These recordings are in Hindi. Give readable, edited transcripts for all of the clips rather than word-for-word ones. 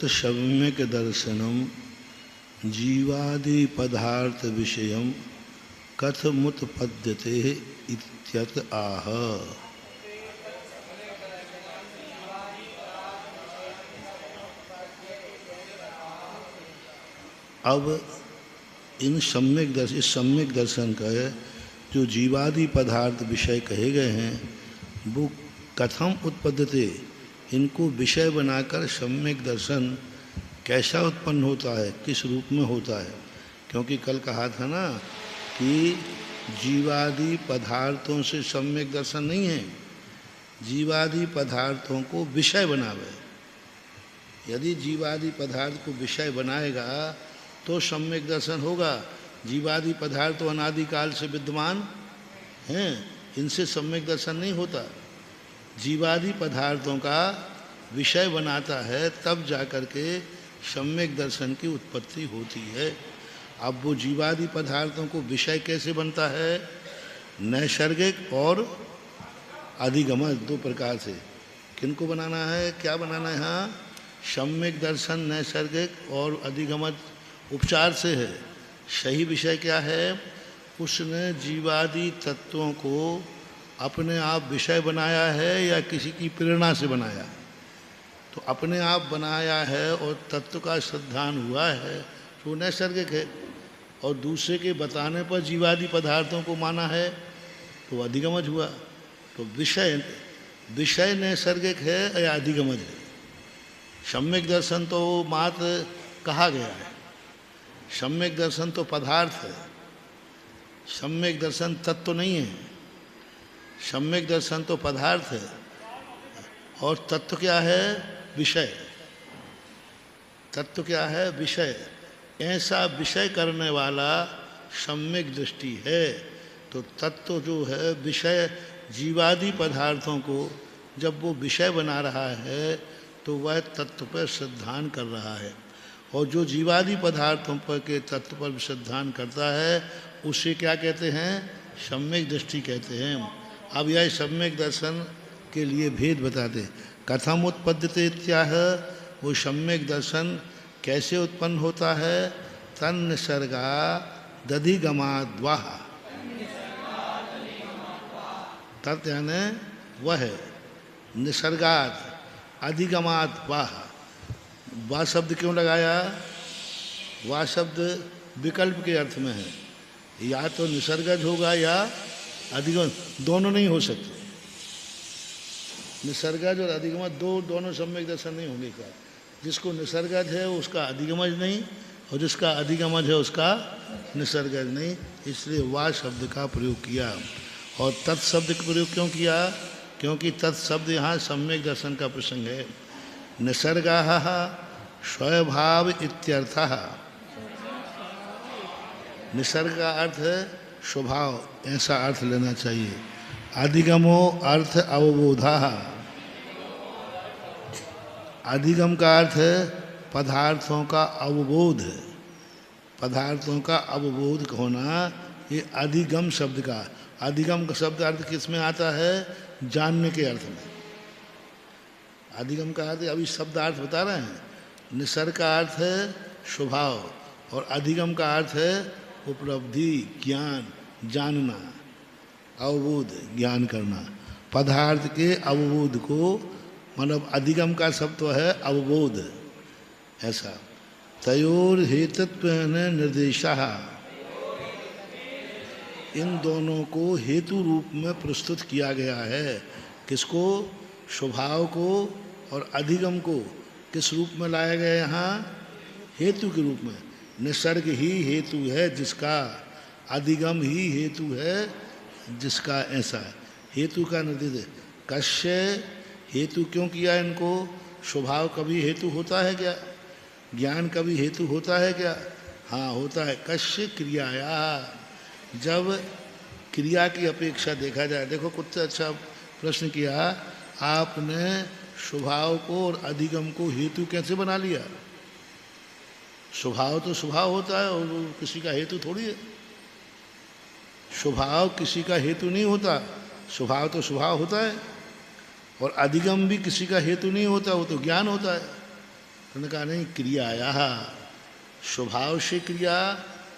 सम्यक दर्शनम जीवादि पदार्थ विषयम कथमुत्पद्यते इत्यत आह। अब इन इस सम्यक दर्शन का जो जीवादि पदार्थ विषय कहे गए हैं वो कथम उत्पद्यते, इनको विषय बनाकर सम्यक दर्शन कैसा उत्पन्न होता है, किस रूप में होता है। क्योंकि कल कहा था ना कि जीवादि पदार्थों से सम्यक दर्शन नहीं है, जीवादि पदार्थों को विषय बनावे। यदि जीवादि पदार्थ को विषय बनाएगा तो सम्यक दर्शन होगा। जीवादि पदार्थ तो अनादिकाल से विद्यमान हैं, इनसे सम्यक दर्शन नहीं होता। जीवादि पदार्थों का विषय बनाता है तब जाकर के सम्यक दर्शन की उत्पत्ति होती है। अब वो जीवादि पदार्थों को विषय कैसे बनता है? नैसर्गिक और अधिगमज, दो प्रकार से। किनको बनाना है, क्या बनाना है? यहाँ सम्यक दर्शन नैसर्गिक और अधिगमज उपचार से है। सही विषय क्या है? उसने जीवादि तत्वों को अपने आप विषय बनाया है या किसी की प्रेरणा से बनाया? तो अपने आप बनाया है और तत्व का श्रद्धान हुआ है तो नैसर्गिक है, और दूसरे के बताने पर जीवादि पदार्थों को माना है तो अधिगमज हुआ। तो विषय नैसर्गिक है या अधिगमज है? सम्यक दर्शन तो मात्र कहा गया है, सम्यक दर्शन तो पदार्थ है, सम्यक दर्शन तत्व नहीं है। सम्यक दर्शन तो पदार्थ है और तत्व क्या है? विषय। तत्व क्या है? विषय। ऐसा विषय करने वाला सम्यक दृष्टि है। तो तत्व जो है विषय, जीवादि पदार्थों को जब वो विषय बना रहा है तो वह तत्व पर श्रद्धान कर रहा है, और जो जीवादि पदार्थों पर के तत्व पर श्रद्धान करता है उसे क्या कहते हैं? सम्यक दृष्टि कहते हैं। अब यह सम्यक दर्शन के लिए भेद बताते। कथम उत्पद्यते इत्याह, वो सम्यक दर्शन कैसे उत्पन्न होता है? तन्निसर्गा दधिगमाद्वाह। तत् यानी वह है, निसर्गात अधिगमाद्वाह। वाह शब्द क्यों लगाया? वाह शब्द विकल्प के अर्थ में है, या तो निसर्गज होगा या अधिगम, दोनों नहीं हो सकते। निसर्गज और अधिगमज दोनों सम्यक दर्शन नहीं होंगे। का जिसको निसर्गज है उसका अधिगमज नहीं, और जिसका अधिगमज है उसका निसर्गज नहीं। इसलिए वाह शब्द का प्रयोग किया। और तत्शब्द का प्रयोग क्यों किया? क्योंकि तत्शब्द यहाँ सम्यक दर्शन का प्रसंग है। निसर्गाः स्वभाव इत्यर्थः। निसर्ग का अर्थ है स्वभाव, ऐसा अर्थ लेना चाहिए। अधिगमो अर्थ अवबोधा। अधिगम का अर्थ है पदार्थों का अवबोध। पदार्थों का अवबोध होना, ये अधिगम शब्द का, अधिगम का शब्द अर्थ किस में आता है? जानने के अर्थ में। अधिगम का अर्थ अभी शब्दार्थ बता रहे हैं। निसर्ग का अर्थ है स्वभाव, और अधिगम का अर्थ है उपलब्धि, ज्ञान, जानना, अवबोध, ज्ञान करना। पदार्थ के अवबोध को, मतलब अधिगम का शब्द तो है अवबोध। ऐसा तयोर हेतुत्व निर्देशः, इन दोनों को हेतु रूप में प्रस्तुत किया गया है। किसको? स्वभाव को और अधिगम को किस रूप में लाया गया? यहाँ हेतु के रूप में। निसर्ग ही हेतु है जिसका, अधिगम ही हेतु है जिसका। ऐसा हेतु का निर्देश कस्य हेतु क्यों किया इनको? स्वभाव कभी हेतु होता है क्या? ज्ञान कभी हेतु होता है क्या? हाँ होता है। कस्य क्रियाया, जब क्रिया की अपेक्षा देखा जाए। देखो कुछ अच्छा प्रश्न किया आपने, स्वभाव को और अधिगम को हेतु कैसे बना लिया? स्वभाव तो स्वभाव होता है और वो किसी का हेतु थोड़ी है। स्वभाव किसी का हेतु नहीं होता, स्वभाव तो स्वभाव होता है। और अधिगम भी किसी का हेतु नहीं होता, वो तो ज्ञान होता है। उन्होंने कहा नहीं, क्रियाया, स्वभाव से क्रिया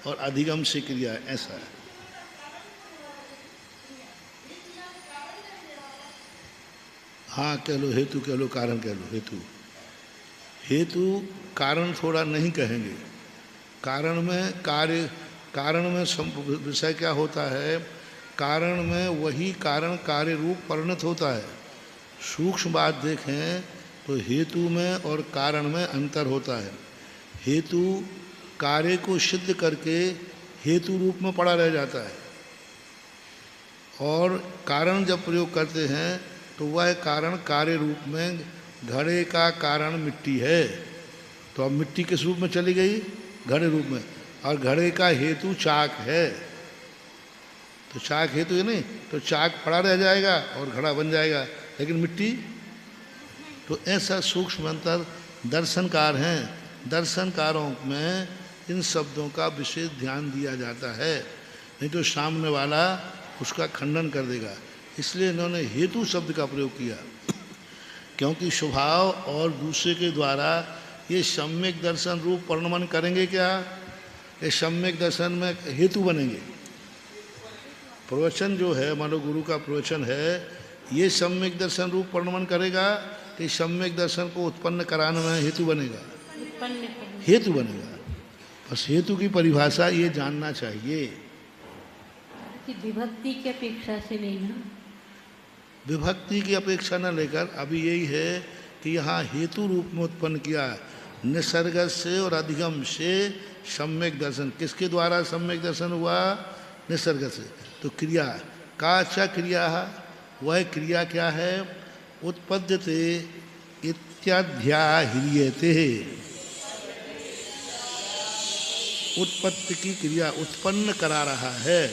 और अधिगम से क्रिया, ऐसा है। हाँ कह लो हेतु, कह लो कारण, कह लो हेतु। हेतु कारण थोड़ा नहीं कहेंगे। कारण में कार्य, कारण में विषय क्या होता है? कारण में वही कारण कार्य रूप परिणत होता है। सूक्ष्म बात देखें तो हेतु में और कारण में अंतर होता है। हेतु कार्य को सिद्ध करके हेतु रूप में पड़ा रह जाता है, और कारण जब प्रयोग करते हैं तो वह कारण कार्य रूप में, घड़े का कारण मिट्टी है, तो अब मिट्टी किस रूप में चली गई? घड़े रूप में। और घड़े का हेतु चाक है, तो चाक हेतु है नहीं, तो चाक पड़ा रह जाएगा और घड़ा बन जाएगा, लेकिन मिट्टी। तो ऐसा सूक्ष्म अंतर दर्शनकार हैं। दर्शनकारों में इन शब्दों का विशेष ध्यान दिया जाता है, नहीं तो सामने वाला उसका खंडन कर देगा। इसलिए इन्होंने हेतु शब्द का प्रयोग किया, क्योंकि स्वभाव और दूसरे के द्वारा ये सम्यक दर्शन रूप वर्णन करेंगे क्या? ये सम्यक दर्शन में हेतु बनेंगे। प्रवचन जो है, मान लो गुरु का प्रवचन है, ये सम्यक दर्शन रूप वर्णन करेगा कि सम्यक दर्शन को उत्पन्न कराने में हेतु बनेगा? हेतु बनेगा। बस हेतु की परिभाषा ये जानना चाहिए कि विभक्ति की अपेक्षा से नहीं ना, विभक्ति की अपेक्षा न लेकर अभी यही है कि यहाँ हेतु रूप में उत्पन्न किया, निसर्ग से और अधिगम से सम्यक दर्शन। किसके द्वारा सम्यक दर्शन हुआ? निसर्ग से। तो क्रिया का, अच्छा क्रिया, वह क्रिया क्या है? उत्पद्यते इत्याध्याह्रियते, उत्पत्ति की क्रिया, उत्पन्न करा रहा है।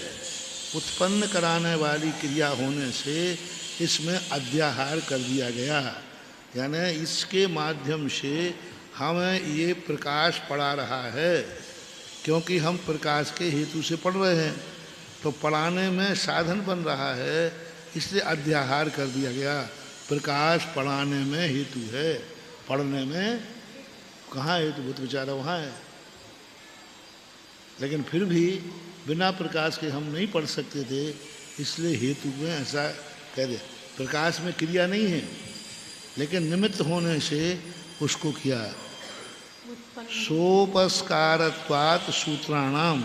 उत्पन्न कराने वाली क्रिया होने से इसमें अध्याहार कर दिया गया, यानी इसके माध्यम से हमें ये प्रकाश पड़ा रहा है, क्योंकि हम प्रकाश के हेतु से पढ़ रहे हैं, तो पढ़ाने में साधन बन रहा है, इसलिए अध्याहार कर दिया गया। प्रकाश पढ़ाने में हेतु है, पढ़ने में कहाँ हेतु? भूत विचारा वहाँ है। लेकिन फिर भी बिना प्रकाश के हम नहीं पढ़ सकते थे, इसलिए हेतु में ऐसा कह दिया। प्रकाश में क्रिया नहीं है, लेकिन निमित्त होने से उसको किया। सोपस्कारत्वात् सूत्राणाम,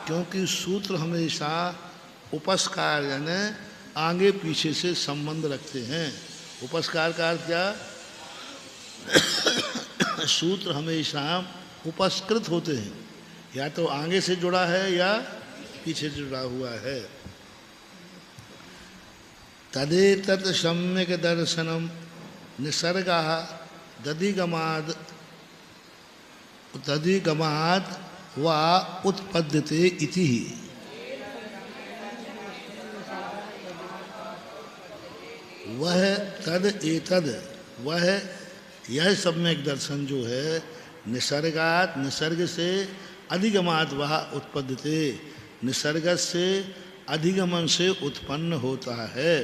क्योंकि सूत्र हमेशा उपस्कार यानी आगे पीछे से संबंध रखते हैं। उपस्कार का अर्थ क्या? सूत्र हमेशा उपस्कृत होते हैं, या तो आगे से जुड़ा है या पीछे से जुड़ा हुआ है। तदेतत् सम्यक दर्शनम निसर्गः दधिगमाद वा उत्पद्यते इति। वह तद एतद, वह यह सम्यक दर्शन जो है, निसर्गात, निसर्ग से, अधिगमात वह उत्पद्यते, निसर्ग से अधिगमन से उत्पन्न होता है।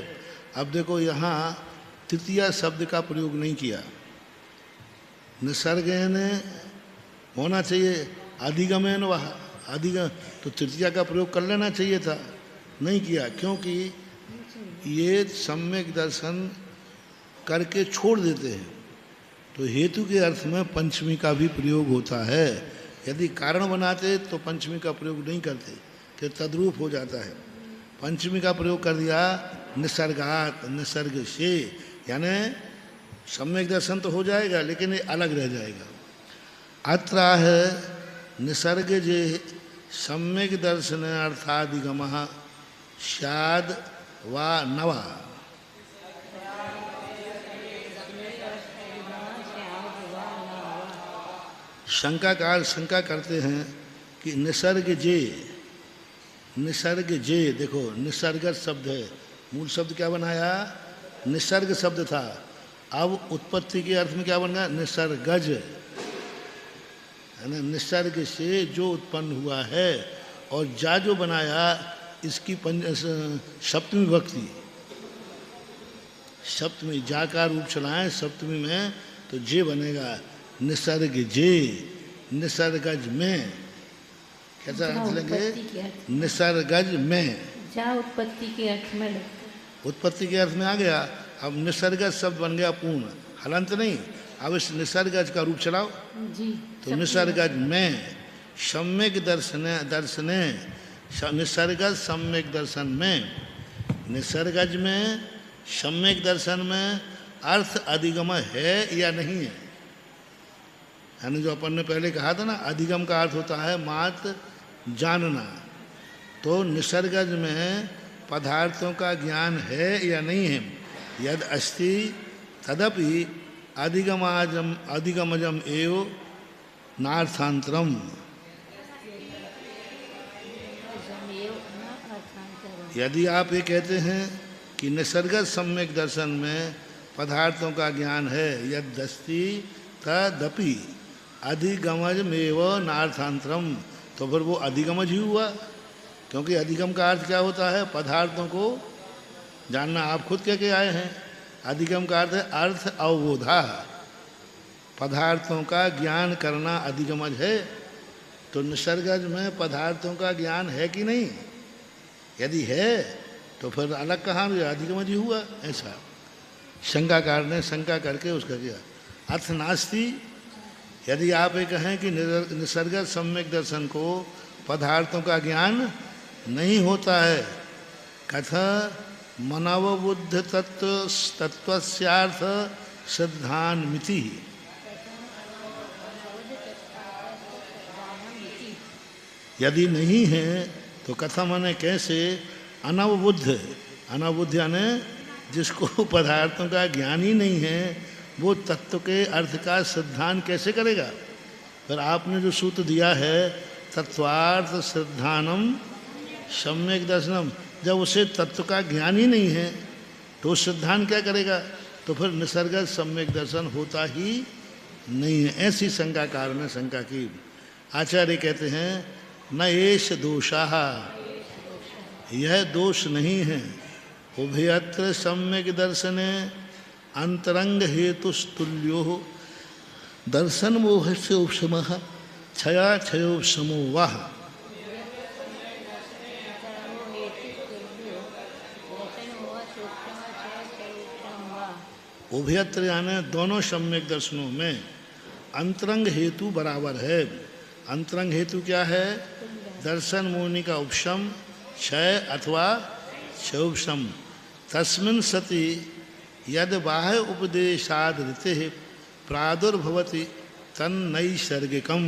अब देखो यहाँ तृतीया शब्द का प्रयोग नहीं किया। निसर्ग ने होना चाहिए, अधिगमन वह, अधिगम तो तृतीया का प्रयोग कर लेना चाहिए था, नहीं किया, क्योंकि ये सम्यक दर्शन करके छोड़ देते हैं। तो हेतु के अर्थ में पंचमी का भी प्रयोग होता है। यदि कारण बनाते तो पंचमी का प्रयोग नहीं करते, कि तद्रूप हो जाता है। पंचमी का प्रयोग कर दिया निसर्गात, निसर्ग से, यानी सम्यक दर्शन तो हो जाएगा लेकिन ये अलग रह जाएगा। अत्र है निसर्ग जे सम्यक दर्शन अर्थाधिगम स्याद वा नवा। शंकाकार शंका करते हैं कि निसर्ग जे, निसर्ग जे, देखो निसर्ग शब्द है, मूल शब्द क्या बनाया, निसर्ग शब्द था, अब उत्पत्ति के अर्थ में क्या बन गया, निसर्गज, है ना। निसर्ग से जो उत्पन्न हुआ है, और जा जो बनाया इसकी सप्तमी विभक्ति, सप्तमी जा का रूप चलाएं सप्तमी में तो जे बनेगा, निसर्ग जे, निसर्गज में। कैसा अर्थ लेंगे, निसर्गज में, जा उत्पत्ति के अर्थ में लगता है। उत्पत्ति के अर्थ में आ गया। अब निसर्गज शब्द बन गया पूर्ण, हलंत नहीं। अब इस निसर्गज का रूप चलाओ जी। तो निसर्गज में सम्यक दर्शने, दर्शने, निसर्गज सम्यक दर्शन में, निसर्गज में सम्यक दर्शन में अर्थ अधिगम है या नहीं है, यानी जो अपन ने पहले कहा था ना, अधिगम का अर्थ होता है मात्र जानना। तो निसर्गज में पदार्थों का ज्ञान है या नहीं है, यद अस्ति तदपि अधिगमाजम, अधिगमजम एव नार्थांतरम। यदि आप ये कहते हैं कि निसर्गज सम्यक दर्शन में पदार्थों का ज्ञान है, यद अस्ति तदपि अधिगमजमेव नार्थांतरम, तो फिर वो अधिगमज ही हुआ, क्योंकि अधिगम का अर्थ क्या होता है, पदार्थों को जानना। आप खुद कह के आए हैं, अधिगम का अर्थ है अर्थ अवबोधा, पदार्थों का ज्ञान करना अधिगमज है। तो निसर्गज में पदार्थों का ज्ञान है कि नहीं, यदि है तो फिर अलग कहाँ अधिगमज ही हुआ, ऐसा शंकाकार ने शंका करके उसका किया। अर्थ नास्ति, यदि आप ये कहें कि निसर्गज सम्यक दर्शन को पदार्थों का ज्ञान नहीं होता है, कथा मनवबुद्ध तत्वस्यार्थ सिद्धान मिति, यदि नहीं है तो कथा माने कैसे, अनवबुद्ध, अनवबुद्ध यानी जिसको पदार्थों का ज्ञान ही नहीं है, वो तत्व के अर्थ का सिद्धांत कैसे करेगा। फिर आपने जो सूत्र दिया है तत्वार्थ सिद्धानम सम्यक दर्शनम, जब उसे तत्व का ज्ञान ही नहीं है तो सिद्धांत क्या करेगा, तो फिर निसर्ग सम्यक दर्शन होता ही नहीं है। ऐसी शंकाकार ने शंका की। आचार्य कहते हैं न एष दोषाः, यह दोष नहीं है, उभयत्र सम्यक दर्शने अंतरंग हेतुस्तुल्यो दर्शन मोहस्य उपशमः क्षया क्षयोपशमो वः। उभयत्र यानी दोनों सम्यक दर्शनों में अंतरंग हेतु बराबर है। अंतरंग हेतु क्या है, दर्शन मोहनी का उपशम क्षय अथवा क्षयोपशम। तस्मिन् सति यद बाह्य उपदेशाद ऋते प्रादुर्भवति तन्नैसर्गिकम।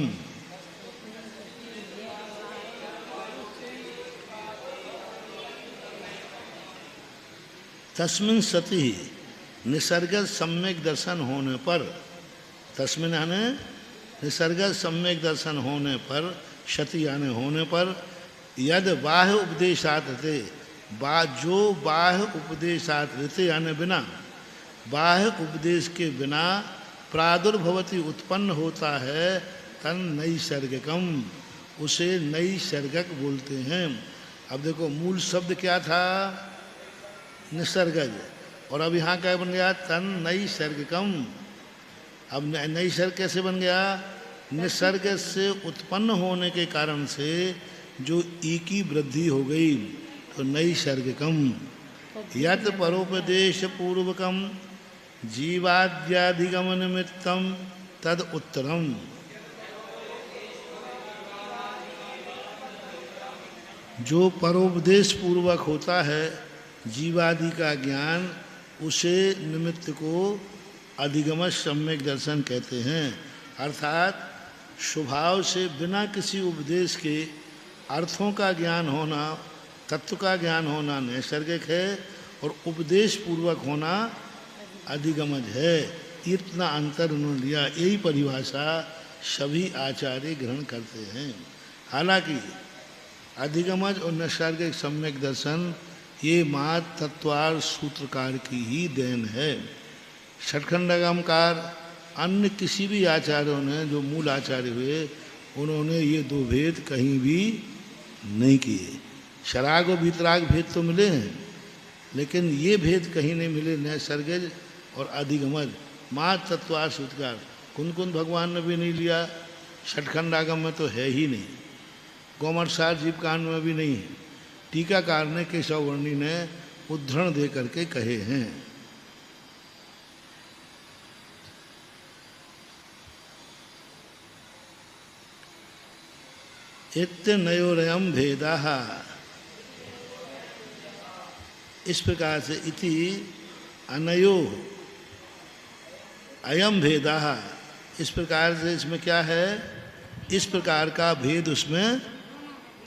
तस्मिन् सति निसर्ग सम्यक दर्शन होने पर, तस्मिन् यानी निसर्ग सम्यक दर्शन होने पर, क्षति यानी होने पर, यद बाह्य उपदेशात ऋते, जो बाह्य उपदेशात ऋते यानी बिना, बाह्य उपदेश के बिना प्रादुर्भवति उत्पन्न होता है, तन नैसर्गिकम, उसे नैसर्गिक बोलते हैं। अब देखो मूल शब्द क्या था, निसर्गज, और अब यहाँ क्या बन गया, तन नैसर्गिकम। अब नैसर्ग कैसे बन गया, निसर्ग से उत्पन्न होने के कारण से जो ई की वृद्धि हो गई, तो नैसर्गिकम। यत परोपदेश पूर्वकम जीवाद्याधिगम निमित्तम तद उत्तरम। जो परोपदेश पूर्वक होता है जीवादि का ज्ञान, उसे निमित्त को अधिगम सम्यक दर्शन कहते हैं। अर्थात स्वभाव से बिना किसी उपदेश के अर्थों का ज्ञान होना, तत्व का ज्ञान होना नैसर्गिक है और उपदेश पूर्वक होना अधिगमज है। इतना अंतर उन्होंने लिया। यही परिभाषा सभी आचार्य ग्रहण करते हैं। हालांकि अधिगमज और नैसर्गिक सम्यक दर्शन ये मात्र तत्वार सूत्रकार की ही देन है। षटखंडागमकार अन्य किसी भी आचार्यों ने, जो मूल आचार्य हुए, उन्होंने ये दो भेद कहीं भी नहीं किए। शराग और वीतराग भेद तो मिले हैं, लेकिन ये भेद कहीं नहीं मिले। नैसर्गिक और अधिगमज मात्र तत्वार सूत्रकार कुंद भगवान ने भी नहीं लिया, षटखंडागम में तो है ही नहीं, गौमरसार जीवकांड में भी नहीं है। टीकाकार ने केशव वर्णी ने उद्धरण दे करके कहे हैं। इत्यनयोरयम् भेदाः, इस प्रकार से इति अनयो अयम भेदाः, इस प्रकार से इसमें क्या है, इस प्रकार का भेद उसमें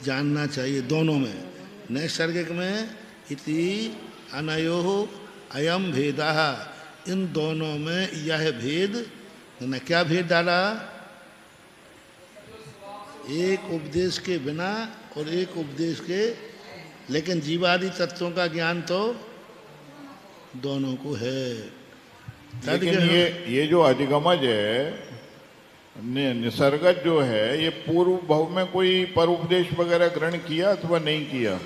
जानना चाहिए दोनों में। नैसर्गिक में इति अनयो अयम भेदाः, इन दोनों में यह भेद न, क्या भेद डाला, एक उपदेश के बिना और एक उपदेश के, लेकिन जीवादि तत्वों का ज्ञान तो दोनों को है। लेकिन ये जो अधिगमज है, निसर्गज जो है, ये पूर्व भाव में कोई परोपदेश वगैरह ग्रहण किया अथवा नहीं किया?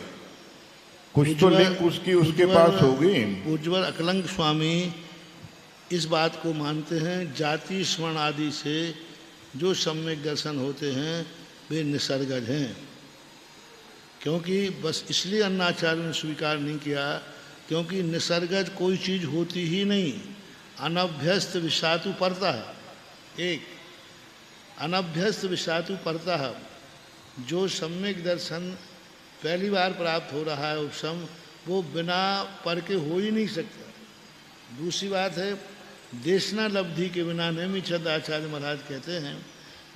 कुछ तो लिंक उसकी उसके पास होगी। उज्ज्वल अकलंक स्वामी इस बात को मानते हैं, जाति स्मरण आदि से जो सम्यक दर्शन होते हैं वे निसर्गज हैं। क्योंकि बस इसलिए अन्नाचार्य ने स्वीकार नहीं किया, क्योंकि निसर्गज कोई चीज़ होती ही नहीं, अनभ्यस्त विषातु परता है। एक अनभ्यस्त विषातु परता है, जो सम्यक दर्शन पहली बार प्राप्त हो रहा है उपशम, वो बिना पर के हो ही नहीं सकता। दूसरी बात है, देशना लब्धि के बिना, नेमिचंद आचार्य महाराज कहते हैं,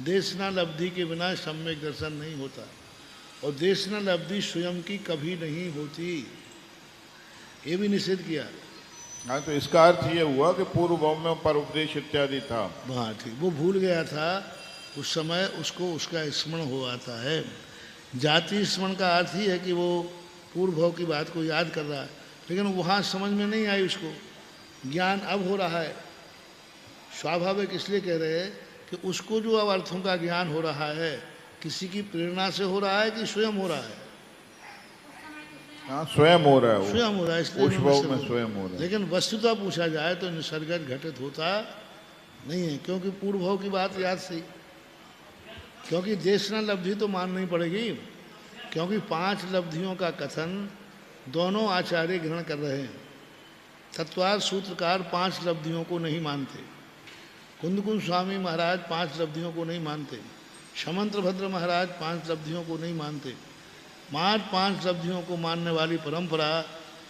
देशना लब्धि के बिना सम्यक दर्शन नहीं होता, और देशना लब्धि स्वयं की कभी नहीं होती, ये भी निषेध किया। हाँ, तो इसका अर्थ ये हुआ कि पूर्व भाव में परोपदेश इत्यादि था। हाँ ठीक, वो भूल गया था उस समय, उसको उसका स्मरण हो आता है। जाति स्मरण का अर्थ ही है कि वो पूर्व भाव की बात को याद कर रहा है, लेकिन वहाँ समझ में नहीं आई उसको, ज्ञान अब हो रहा है। स्वाभाविक इसलिए कह रहे हैं कि उसको जो अब अर्थों का ज्ञान हो रहा है, किसी की प्रेरणा से हो रहा है कि स्वयं हो रहा है? हाँ, स्वयं हो रहा है, स्वयं हो रहा है, इसलिए उस भाव में स्वयं हो रहा है। लेकिन वस्तुतः पूछा जाए तो निसर्गज घटित होता नहीं है, क्योंकि पूर्व भाव की बात याद से, क्योंकि देशना लब्धि तो माननी पड़ेगी, क्योंकि 5 लब्धियों का कथन दोनों आचार्य ग्रहण कर रहे हैं। तत्वार सूत्रकार 5 लब्धियों को नहीं मानते, कुंद स्वामी महाराज 5 लब्धियों को नहीं मानते, शमंत्र भद्र महाराज 5 लब्धियों को नहीं मानते। मात्र 5 लब्धियों को मानने वाली परंपरा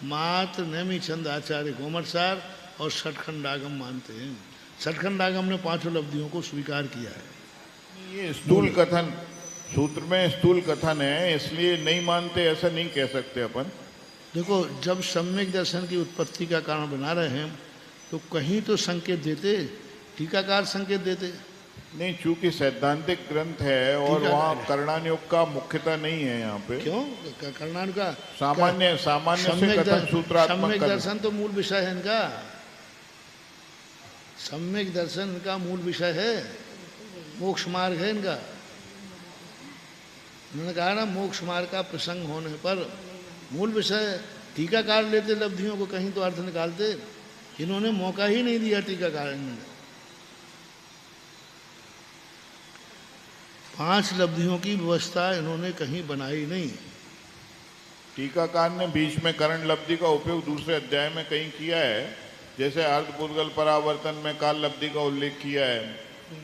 मात्र नेमिचंद आचार्य गोमरसार और षटखंडागम मानते हैं। षटखंडागम ने 5 लब्धियों को स्वीकार किया है। ये स्थूल कथन, सूत्र में स्थूल कथन है, इसलिए नहीं मानते ऐसा नहीं कह सकते अपन। देखो, जब सम्यक दर्शन की उत्पत्ति का कारण बना रहे हैं तो कहीं तो संकेत देते, टीकाकार संकेत देते। नहीं, चूंकि सैद्धांतिक ग्रंथ है और वहाँ कर्णानुयोग का मुख्यता नहीं है यहाँ पे। क्यों? कर्णानुयोग का सामान्य से कथन सूत्रात्मक सम्यक दर्शन तो मूल विषय है इनका, सम्यक दर्शन इनका मूल विषय है, मोक्ष मार्ग है इनका। उन्होंने कहा ना, मोक्ष मार्ग का प्रसंग होने पर मूल विषय, टीकाकार लेते लब्धियों को, कहीं तो अर्थ निकालते, इन्होंने मौका ही नहीं दिया टीकाकार ने। 5 लब्धियों की व्यवस्था इन्होंने कहीं बनाई नहीं। टीकाकार ने बीच में करण लब्धि का उपयोग दूसरे अध्याय में कहीं किया है, जैसे अर्धपूर्वकल परावर्तन में काल लब्धि का उल्लेख किया है।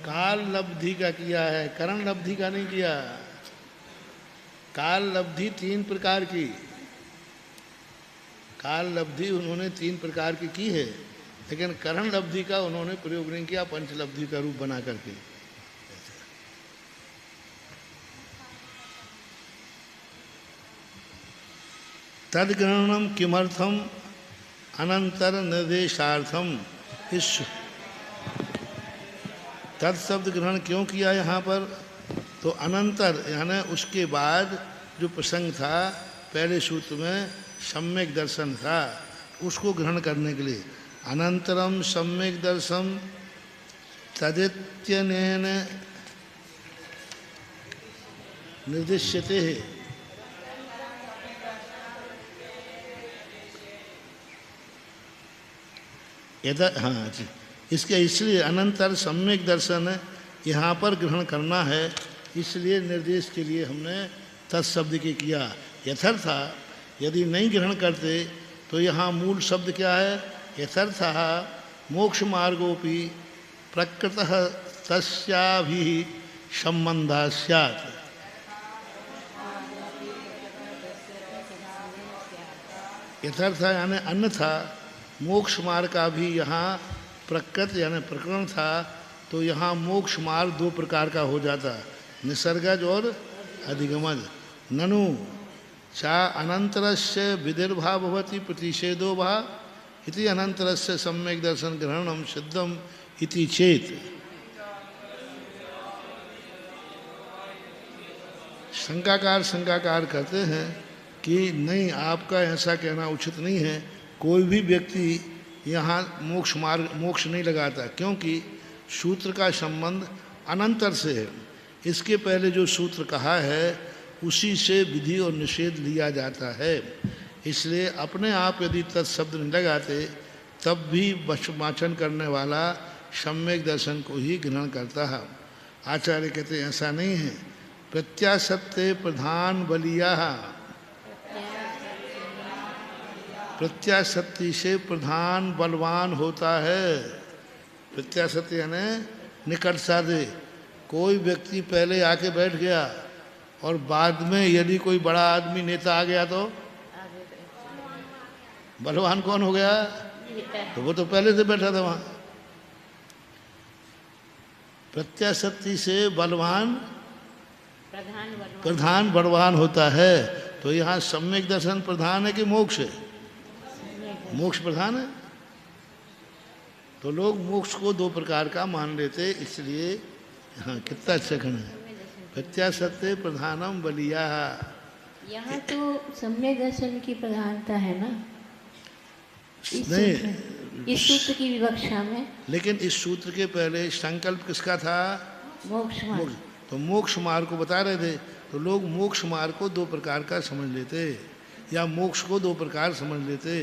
काल लब्धि का किया है, करण लब्धि का नहीं किया। काल लब्धि 3 प्रकार की, काल लब्धि उन्होंने 3 प्रकार की है, लेकिन करण लब्धि का उन्होंने प्रयोग नहीं किया, पंच लब्धि का रूप बना करके। तद्ग्रहणम किमर्थम अनंतर निर्देशार्थम। इस तद शब्द ग्रहण क्यों किया यहाँ पर? तो अनंतर यानी उसके बाद जो प्रसंग था पहले सूत्र में सम्यक दर्शन था, उसको ग्रहण करने के लिए अनंतरम सम्यक दर्शन तदित्यनेन निर्दिश्यते है। यदा हाँ जी, इसके इसलिए अनंतर सम्यक दर्शन यहाँ पर ग्रहण करना है, इसलिए निर्देश के लिए हमने तत्शब्द के किया। यथर्था यदि नहीं ग्रहण करते तो यहाँ मूल शब्द क्या है? यथर्था मोक्ष मार्गोपि प्रकृतः तस्याभि संबंधा स्यात्। यथर्था यानी अन्यथा मोक्ष मार्ग का भी यहाँ प्रकृत यानी प्रकरण था, तो यहाँ मोक्ष मार्ग दो प्रकार का हो जाता, निसर्गज और अधिगमज। ननु चा अनंतरस्य विदिर्भाव भवति प्रतिषेधो भा इति अनंतरस्य सम्यक दर्शन ग्रहणम सिद्धम इति चेत। शंकाकार कहते हैं कि नहीं, आपका ऐसा कहना उचित नहीं है। कोई भी व्यक्ति यहाँ मोक्ष नहीं लगाता, क्योंकि सूत्र का संबंध अनंतर से है। इसके पहले जो सूत्र कहा है उसी से विधि और निषेध लिया जाता है। इसलिए अपने आप यदि तत्शब्द नहीं लगाते तब भी वाचन करने वाला सम्यक दर्शन को ही ग्रहण करता है। आचार्य कहते हैं ऐसा नहीं है। प्रत्यासत्ते प्रधान बलिया, प्रत्याशक्ति से प्रधान बलवान होता है। प्रत्याशक्ति यानी निकट साधे। कोई व्यक्ति पहले आके बैठ गया और बाद में यदि कोई बड़ा आदमी नेता आ गया तो बलवान कौन हो गया? तो वो तो पहले से बैठा था वहां। प्रत्याशक्ति से बलवान प्रधान बलवान होता है। तो यहाँ सम्यक दर्शन प्रधान है कि मोक्ष है? मोक्ष प्रधान है। तो लोग मोक्ष को दो प्रकार का मान लेते, इसलिए हाँ कितना अच्छा खंड है। प्रत्याशक्ति प्रधानम बलिया। यहाँ तो सम्यक दर्शन की प्रधानता है ना इस सूत्र की विवक्षा में। लेकिन इस सूत्र के पहले संकल्प किसका था? मोक्ष मार्ग। तो मोक्ष मार्ग को बता रहे थे, तो लोग मोक्ष मार्ग को दो प्रकार का समझ लेते या मोक्ष को दो प्रकार समझ लेते।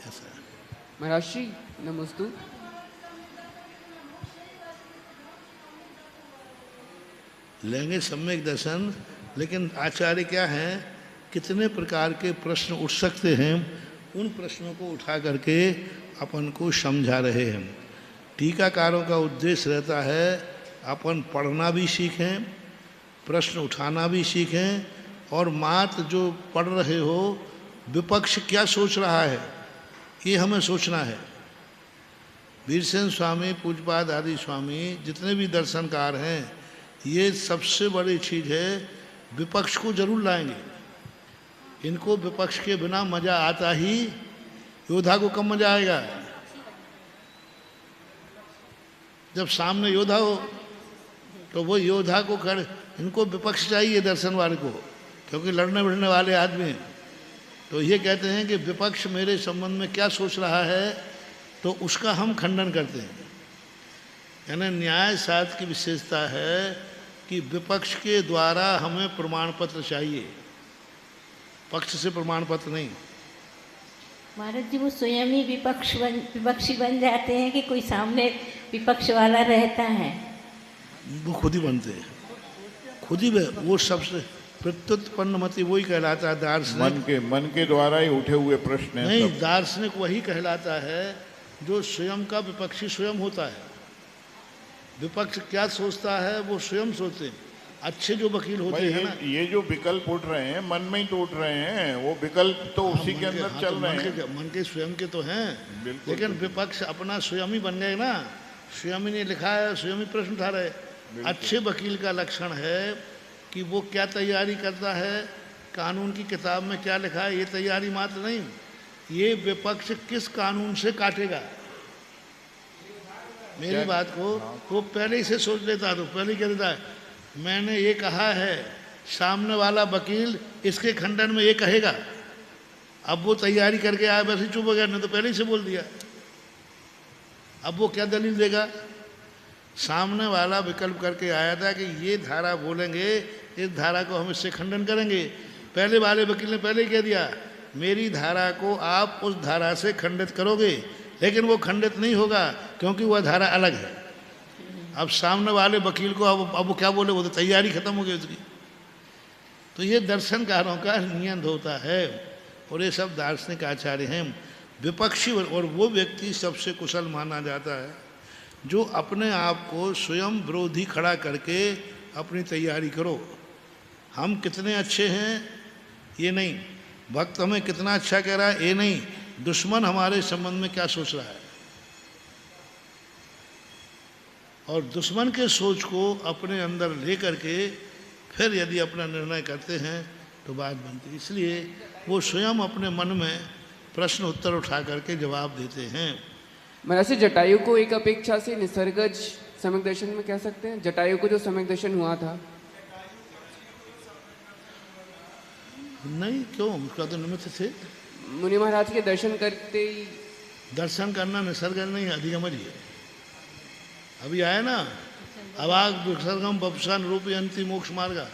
ऐसा महर्षि नमस्तु। लेंगे सम्यक दर्शन, लेकिन आचार्य क्या हैं, कितने प्रकार के प्रश्न उठ सकते हैं, उन प्रश्नों को उठा करके अपन को समझा रहे हैं। टीकाकारों का उद्देश्य रहता है अपन पढ़ना भी सीखें, प्रश्न उठाना भी सीखें, और मात्र जो पढ़ रहे हो विपक्ष क्या सोच रहा है ये हमें सोचना है। वीरसेन स्वामी, पूज्यपाद आदि स्वामी, जितने भी दर्शनकार हैं, ये सबसे बड़ी चीज़ है, विपक्ष को जरूर लाएंगे। इनको विपक्ष के बिना मजा आता ही, योद्धा को कम मजा आएगा। जब सामने योद्धा हो तो वो योद्धा को कर, इनको विपक्ष चाहिए दर्शन वाले को, क्योंकि लड़ने भिड़ने वाले आदमी हैं। तो ये कहते हैं कि विपक्ष मेरे संबंध में क्या सोच रहा है, तो उसका हम खंडन करते हैं। यानी न्याय शास्त्र की विशेषता है कि विपक्ष के द्वारा हमें प्रमाण पत्र चाहिए, पक्ष से प्रमाण पत्र नहीं। महाराज जी वो स्वयं ही विपक्षी बन जाते हैं कि कोई सामने विपक्ष वाला रहता है? वो खुद ही बनते हैं, खुद ही वो सबसे प्रत्युत्पन्न मति वही कहलाता है दार्शनिक। मन के द्वारा ही उठे हुए प्रश्न हैं। नहीं, दार्शनिक वही कहलाता है जो स्वयं का विपक्षी स्वयं होता है। विपक्ष क्या सोचता है वो स्वयं सोचते हैं। अच्छे जो वकील होते हैं ना, ये जो विकल्प उठ रहे हैं मन में ही तो उठ रहे हैं, वो विकल्प तो उसी के अंदर चल रहे हैं। मन के स्वयं के तो हैं, लेकिन विपक्ष अपना स्वयं ही बन गए ना, स्वयं ही ने लिखा है, स्वयं ही प्रश्न उठा रहे। अच्छे वकील का लक्षण है कि वो क्या तैयारी करता है, कानून की किताब में क्या लिखा है ये तैयारी मात्र नहीं, ये विपक्ष किस कानून से काटेगा। मेरी बात को वो पहले ही से सोच लेता, तो पहले ही कह देता है मैंने ये कहा है, सामने वाला वकील इसके खंडन में ये कहेगा। अब वो तैयारी करके आया, वैसे चुप हो गया, नहीं तो पहले ही से बोल दिया। अब वो क्या दलील देगा? सामने वाला विकल्प करके आया था कि ये धारा बोलेंगे, इस धारा को हम इससे खंडन करेंगे। पहले वाले वकील ने पहले ही कह दिया मेरी धारा को आप उस धारा से खंडित करोगे, लेकिन वो खंडित नहीं होगा क्योंकि वह धारा अलग है। अब सामने वाले वकील को अब वो क्या बोले, वो तो तैयारी खत्म हो गई उसकी। तो ये दर्शनकारों का नियम होता है, और ये सब दार्शनिक आचार्य हैं। विपक्षी और वो व्यक्ति सबसे कुशल माना जाता है जो अपने आप को स्वयं विरोधी खड़ा करके अपनी तैयारी करो। हम कितने अच्छे हैं ये नहीं, भक्त हमें कितना अच्छा कह रहा है ये नहीं, दुश्मन हमारे संबंध में क्या सोच रहा है, और दुश्मन के सोच को अपने अंदर ले करके फिर यदि अपना निर्णय करते हैं तो बात बनती है। इसलिए वो स्वयं अपने मन में प्रश्न उत्तर उठा करके जवाब देते हैं। महाराज जी, जटायु को एक अपेक्षा से निसर्गज सम्यक दर्शन में कह सकते हैं? जटायु को जो सम्यक दर्शन हुआ था, नहीं क्यों, उसका तो निमित्त थे। मुनि महाराज के दर्शन करते ही दर्शन करना निसर्ग नहीं, अधिगम ही है। अभी आया ना, अवाग विसर्गम बपसन रूपयंती मोक्ष मार्ग,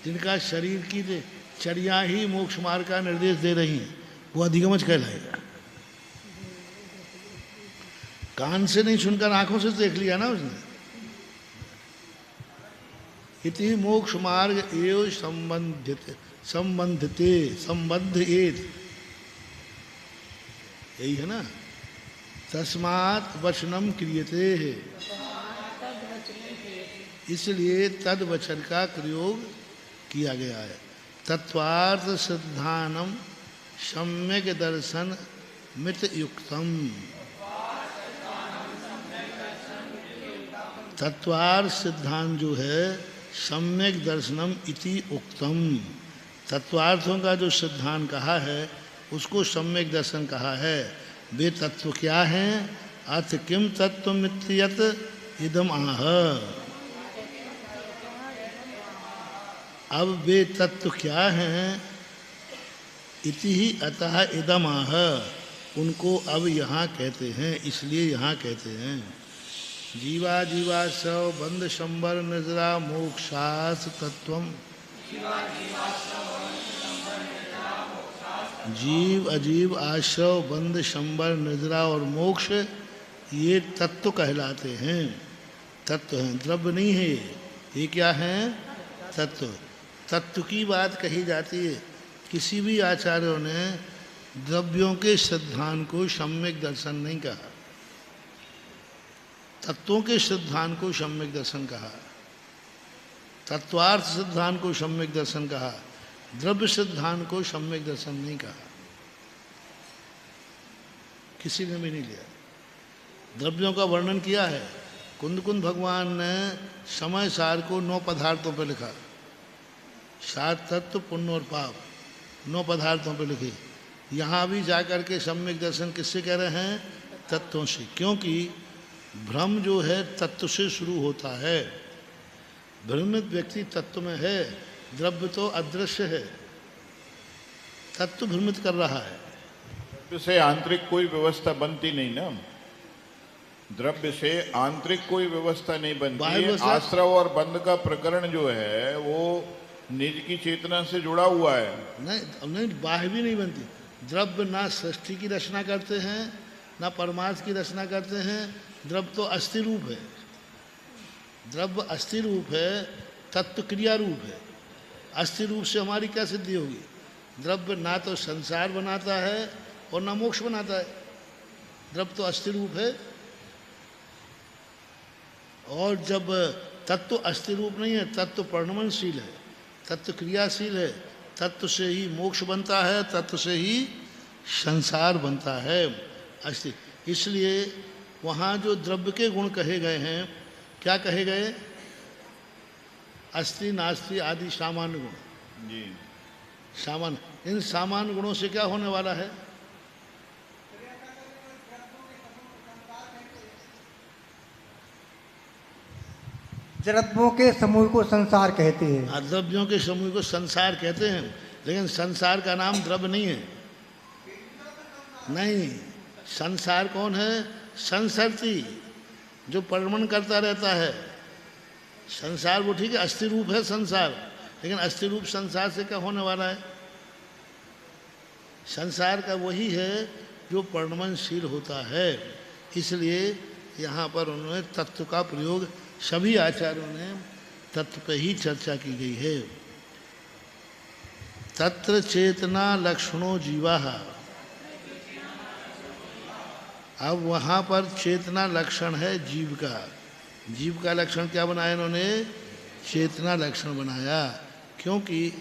जिनका शरीर की चर्या ही मोक्ष मार्ग का निर्देश दे रही हैं, वो अधिगमज कहलाएगा। कान से नहीं सुनकर आंखों से देख लिया ना उसने। इति मोक्ष मार्ग एव संबंधित यही है ना। तस्मात् वचनम क्रियते है, इसलिए तद वचन का प्रयोग किया गया है। तत्वार्थ सिद्धानम सम्यक दर्शन मित युक्तम, तत्वार्थ सिद्धांत जो है सम्यक दर्शनम इति उक्तम, तत्वार्थों का जो सिद्धांत कहा है उसको सम्यक दर्शन कहा है। वे तत्व क्या हैं? अथ किम तत्वमित्यत इदम आह, अब वे तत्व क्या हैं? इति ही अतः इदम आह, उनको अब यहाँ कहते हैं, इसलिए यहाँ कहते हैं। जीवा जीवा सव बंध शंबर निजरा मोक्षास तत्वम, जीव अजीव आशव बंध शंबर निजरा और मोक्ष ये तत्व कहलाते हैं। तत्व हैं, द्रव्य नहीं है ये क्या है? तत्व। तत्व की बात कही जाती है। किसी भी आचार्यों ने द्रव्यों के सिद्धांत को सम्यक दर्शन नहीं कहा, तत्वों के सिद्धांत को सम्यक दर्शन कहा, तत्वार्थ सिद्धांत को सम्यक दर्शन कहा, द्रव्य सिद्धांत को सम्यक दर्शन नहीं कहा, किसी ने भी नहीं लिया। द्रव्यों का वर्णन किया है, कुंद भगवान ने समय सार को 9 पदार्थों पर लिखा, 7 तत्व पुण्य और पाप 9 पदार्थों पर लिखे। यहाँ भी जाकर के सम्यक दर्शन किससे कह रहे हैं? तत्वों से, क्योंकि भ्रम जो है तत्व से शुरू होता है। भ्रमित व्यक्ति तत्व में है, द्रव्य तो अदृश्य है, तत्व भ्रमित कर रहा है। द्रव्य से आंतरिक कोई व्यवस्था बनती नहीं ना, द्रव्य से आंतरिक कोई व्यवस्था नहीं बनती है। आश्रव और बंध का प्रकरण जो है वो निज की चेतना से जुड़ा हुआ है। नहीं, बाह्य भी नहीं बनती। द्रव्य ना सृष्टि की रचना करते हैं ना परमार्थ की रचना करते हैं। द्रव्य तो अस्थि रूप है, द्रव्य अस्थि रूप है, तत्व क्रिया रूप है। अस्थि रूप से हमारी क्या सिद्धि होगी? द्रव्य ना तो संसार बनाता है और ना मोक्ष बनाता है, द्रव्य तो अस्थि रूप है। और जब तत्व अस्थि रूप नहीं है, तत्व परिणमनशील है, तत्व क्रियाशील है, तत्व से ही मोक्ष बनता है, तत्व से ही संसार बनता है अस्थि। इसलिए वहाँ जो द्रव्य के गुण कहे गए हैं, क्या कहे गए? अस्थि नास्ति आदि सामान्य गुण। जी। सामान्य, इन सामान्य गुणों से क्या होने वाला है? द्रव्यों के समूह को संसार कहते हैं। द्रव्यों के समूह को संसार कहते हैं, लेकिन संसार का नाम द्रव्य नहीं है। नहीं, संसार कौन है? संसरती, जो परिभ्रमण करता रहता है। संसार वो ठीक है, अस्थि रूप है संसार, लेकिन अस्थि रूप संसार से क्या होने वाला है? संसार का वही है जो परिणमनशील होता है। इसलिए यहाँ पर उन्होंने तत्व का प्रयोग, सभी आचार्यों ने तत्व पर ही चर्चा की गई है। तत्र चेतना लक्षणों जीवा। अब वहाँ पर चेतना लक्षण है जीव का। जीव का लक्षण क्या बनाया इन्होंने? चेतना लक्षण बनाया, क्योंकि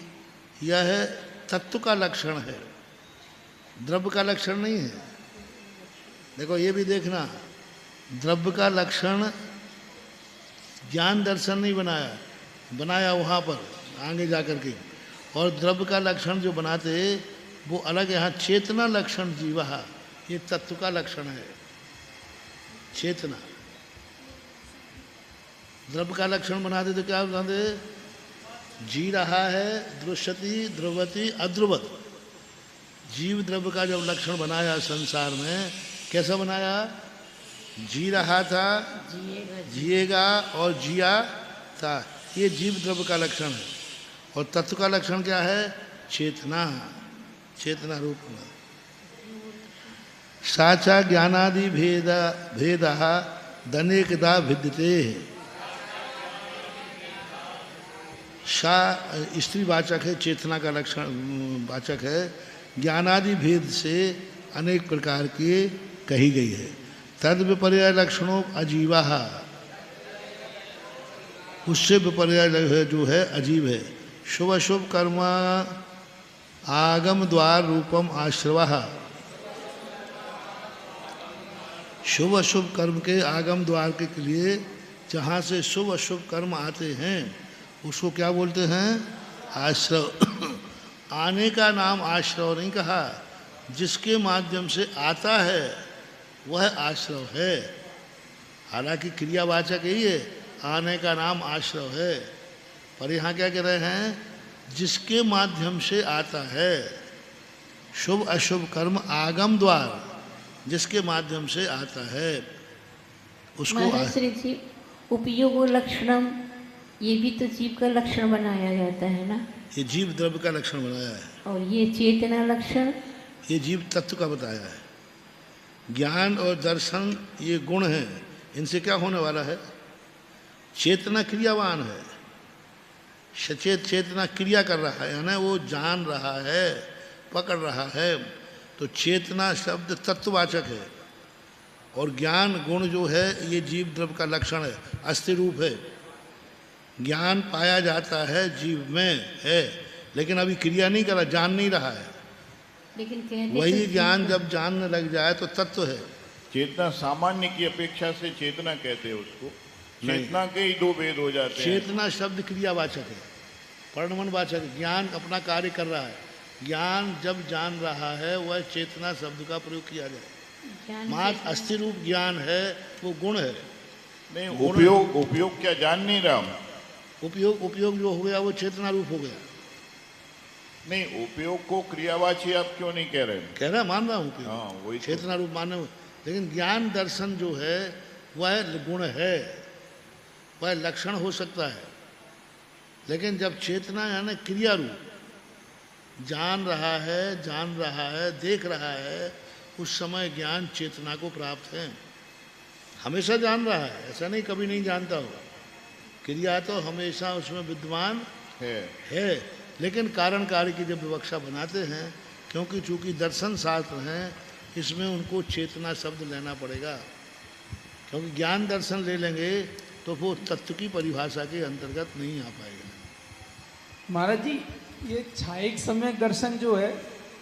यह तत्व का लक्षण है, द्रव्य का लक्षण नहीं है। देखो ये भी देखना, द्रव्य का लक्षण ज्ञान दर्शन नहीं बनाया, बनाया वहाँ पर आगे जाकर के, और द्रव्य का लक्षण जो बनाते वो अलग। यहाँ चेतना लक्षण जीवा, ये तत्व का लक्षण है। चेतना द्रव्य का लक्षण बनाते तो क्या बनाते? जी रहा है, दृश्यति, ध्रुवति, अध्रुवत। जीव द्रव्य का जब लक्षण बनाया संसार में, कैसा बनाया? जी रहा था, जिएगा और जिया था, ये जीव द्रव्य का लक्षण है। और तत्व का लक्षण क्या है? चेतना, चेतना रूप में। साचा ज्ञानादि भेद दनेकदा भिद्यते। सा स्त्री वाचक है, चेतना का लक्षण वाचक है। ज्ञानादि भेद से अनेक प्रकार की कही गई है। तद विपर्य लक्षणों अजीवा, उससे विपर्य जो है अजीब है। शुभ अशुभ कर्म आगम द्वार रूपम आश्रव। शुभ अशुभ कर्म के आगम द्वार के लिए जहाँ से शुभ अशुभ कर्म आते हैं उसको क्या बोलते हैं? आश्रव। आने का नाम आश्रव नहीं कहा, जिसके माध्यम से आता है वह आश्रव है। हालांकि क्रियावाचक यही है, आने का नाम आश्रव है, पर यहाँ क्या कह रहे हैं? जिसके माध्यम से आता है। शुभ अशुभ कर्म आगम द्वार, जिसके माध्यम से आता है उसको श्री जी, उपयोग लक्षणम, ये भी तो जीव का लक्षण बनाया जाता है ना? ये जीव द्रव्य का लक्षण बनाया है। और ये चेतना लक्षण, ये जीव तत्व का बताया है। ज्ञान और दर्शन ये गुण हैं, इनसे क्या होने वाला है? चेतना क्रियावान है, सचेत चेतना क्रिया कर रहा है, यानी वो जान रहा है, पकड़ रहा है। तो चेतना शब्द तत्ववाचक है, और ज्ञान गुण जो है ये जीव द्रव्य का लक्षण है, अस्थि रूप है। ज्ञान पाया जाता है जीव में है, लेकिन अभी क्रिया नहीं कर रहा, जान नहीं रहा है। लेकिन कहने वही ज्ञान जब जानने लग जाए तो तत्व है। चेतना सामान्य की अपेक्षा से चेतना कहते हैं उसको, चेतना के ही दो भेद हो जाते हैं। चेतना शब्द क्रियावाचक है, परिणमनवाचक। ज्ञान अपना कार्य कर रहा है, ज्ञान जब जान रहा है वह चेतना शब्द का प्रयोग किया जाए। मात्र अस्थि रूप ज्ञान है, वो गुण है। नहीं, उपयोग क्या जान नहीं रहा? उपयोग जो हो गया वो चेतना रूप हो गया। नहीं, उपयोग को क्रियावाची आप क्यों नहीं कह रहे? कह रहा, मान रहा हूँ कि वही चेतना रूप माने, लेकिन ज्ञान दर्शन जो है वह गुण है, वह लक्षण हो सकता है। लेकिन जब चेतना यानी क्रिया रूप जान रहा है, देख रहा है, उस समय ज्ञान चेतना को प्राप्त है। हमेशा जान रहा है, ऐसा नहीं कभी नहीं जानता होगा। क्रिया तो हमेशा उसमें विद्यमान है, लेकिन कारण कार्य की जब विवक्षा बनाते हैं, क्योंकि चूंकि दर्शन शास्त्र हैं, इसमें उनको चेतना शब्द लेना पड़ेगा। क्योंकि ज्ञान दर्शन ले लेंगे तो वो तत्व की परिभाषा के अंतर्गत नहीं आ पाएगा। महाराज जी, ये छायिक सम्यक दर्शन जो है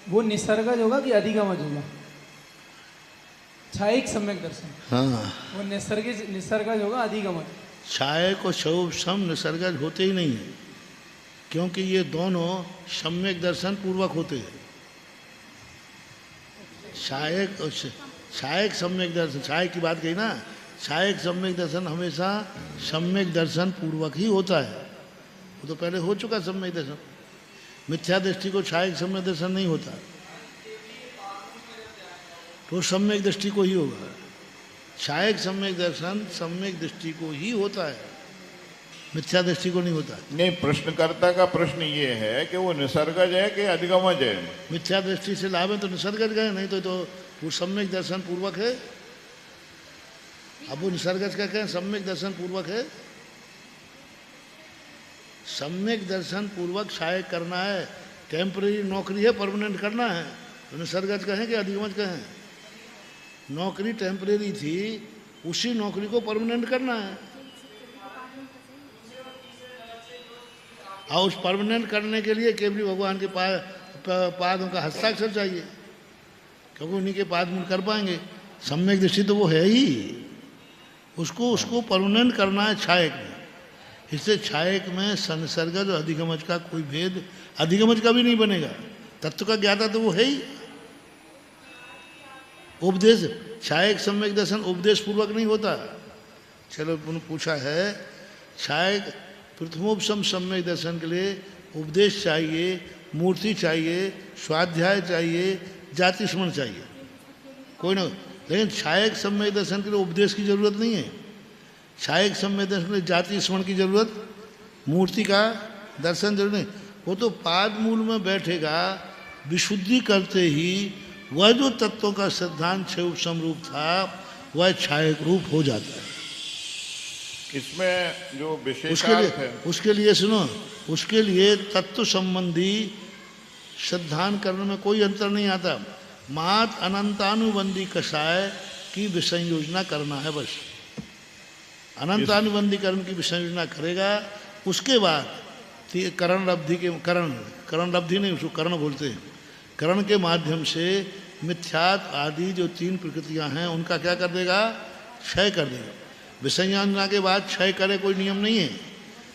वो निसर्गज होगा कि अधिगमज होगा? छायिक सम्यक दर्शन, हाँ, वो निसर्गज होगा अधिगमज? छाया को शौभ सम निसर्गज होते ही नहीं है। क्योंकि ये दोनों सम्यक दर्शन पूर्वक होते हैं। सहायक और सहायक सम्यक दर्शन, सहायक की बात कही ना, सहायक सम्यक दर्शन हमेशा सम्यक दर्शन पूर्वक ही होता है। वो तो पहले हो चुका सम्यक दर्शन। मिथ्या दृष्टि को सहायक सम्यक दर्शन नहीं होता, तो सम्यक दृष्टि को ही होगा। सहायक सम्यक दर्शन सम्यक दृष्टि को ही होता है, मिथ्या दृष्टि को नहीं होता। नहीं, प्रश्नकर्ता का प्रश्न ये है कि वो निसर्गज है कि अधिगमज है? मिथ्या दृष्टि से लाभ है तो निसर्गज गए, नहीं तो वो सम्यक दर्शन पूर्वक है। अब वो निसर्गज का कहें सम्यक दर्शन पूर्वक है। सम्यक दर्शन पूर्वक सहायक करना है, टेम्परेरी नौकरी है, परमानेंट करना है, तो निसर्गज कहें कि अधिगमज कहें? नौकरी टेम्परेरी थी, उसी नौकरी को परमानेंट करना है, और उस परमानेंट करने के लिए केवली भगवान के पादों का हस्ताक्षर चाहिए, क्योंकि उन्हीं के पाद में कर पाएंगे। सम्यक दृष्टि तो वो है ही, उसको परमानेंट करना है छायक में। इससे छायक में संसर्गज और अधिगमज का कोई भेद, अधिगमज का भी नहीं बनेगा। तत्व का ज्ञाता तो वो है ही। उपदेश, छायक सम्यक दर्शन उपदेश पूर्वक नहीं होता। चलो उन्होंने पूछा है, छायक प्रथमोपशम सम्यक दर्शन के लिए उपदेश चाहिए, मूर्ति चाहिए, स्वाध्याय चाहिए, जाति स्मरण चाहिए, कोई ना। लेकिन छायक सम्यक दर्शन के लिए उपदेश की जरूरत नहीं है। छायक सम्यक दर्शन के लिए जाति स्मरण की जरूरत, मूर्ति का दर्शन जरूर नहीं। वो तो पाद मूल में बैठेगा, विशुद्धि करते ही वह जो तत्वों का सिद्धांत छह उपशम रूप था वह छायक रूप हो जाता है। इसमें जो विशेषार्थ है, उसके लिए सुनो, उसके लिए तत्व संबंधी सिद्धांत करने में कोई अंतर नहीं आता। मात अनंतानुबंधी कषाय की विषय योजना करना है बस। अनंतानुबंधीकरण की विषय योजना करेगा, उसके बाद करण लब्धि के करण लब्धि नहीं, उसको करण बोलते हैं। करण के माध्यम से मिथ्यात्व आदि जो तीन प्रकृतियां हैं उनका क्या कर देगा? क्षय कर देगा। विषय योजना के बाद क्षय करे कोई नियम नहीं है,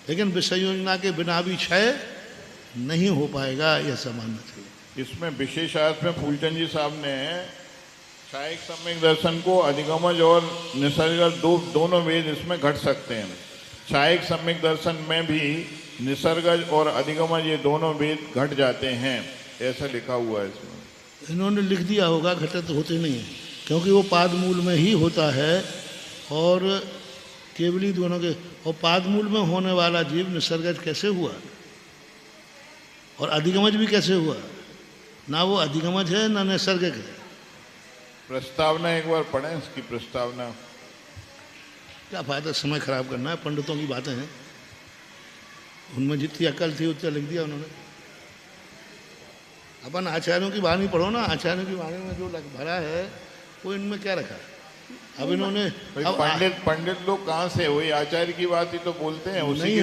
लेकिन विषय योजना के बिना भी क्षय नहीं हो पाएगा, यह समझना चाहिए। इसमें विशेषार्थ में फूलचंद जी साहब ने छायक सम्यक दर्शन को अधिगमज और निसर्गज दोनों वेद इसमें घट सकते हैं। छायक सम्यक दर्शन में भी निसर्गज और अधिगमज ये दोनों वेद घट जाते हैं, ऐसा लिखा हुआ है इसमें। इन्होंने लिख दिया होगा, घटित होते नहीं हैं, क्योंकि वो पाद मूल में ही होता है और केवली दोनों के। और पाद मूल में होने वाला जीव निसर्गज कैसे हुआ और अधिगमज भी कैसे हुआ? ना वो अधिगमज है ना निसर्गज है। प्रस्तावना एक बार पढ़ें, इसकी प्रस्तावना। क्या फायदा समय खराब करना है, पंडितों की बातें हैं, उनमें जितनी अकल थी उतना लिख दिया उन्होंने। अपन आचार्यों की वाणी पढ़ो ना, आचार्यों की वाणी में जो भरा है वो इनमें क्या रखा। अब इन्होंने पंडित लोग कहाँ से, वही आचार्य की बात ही तो बोलते हैं। उसी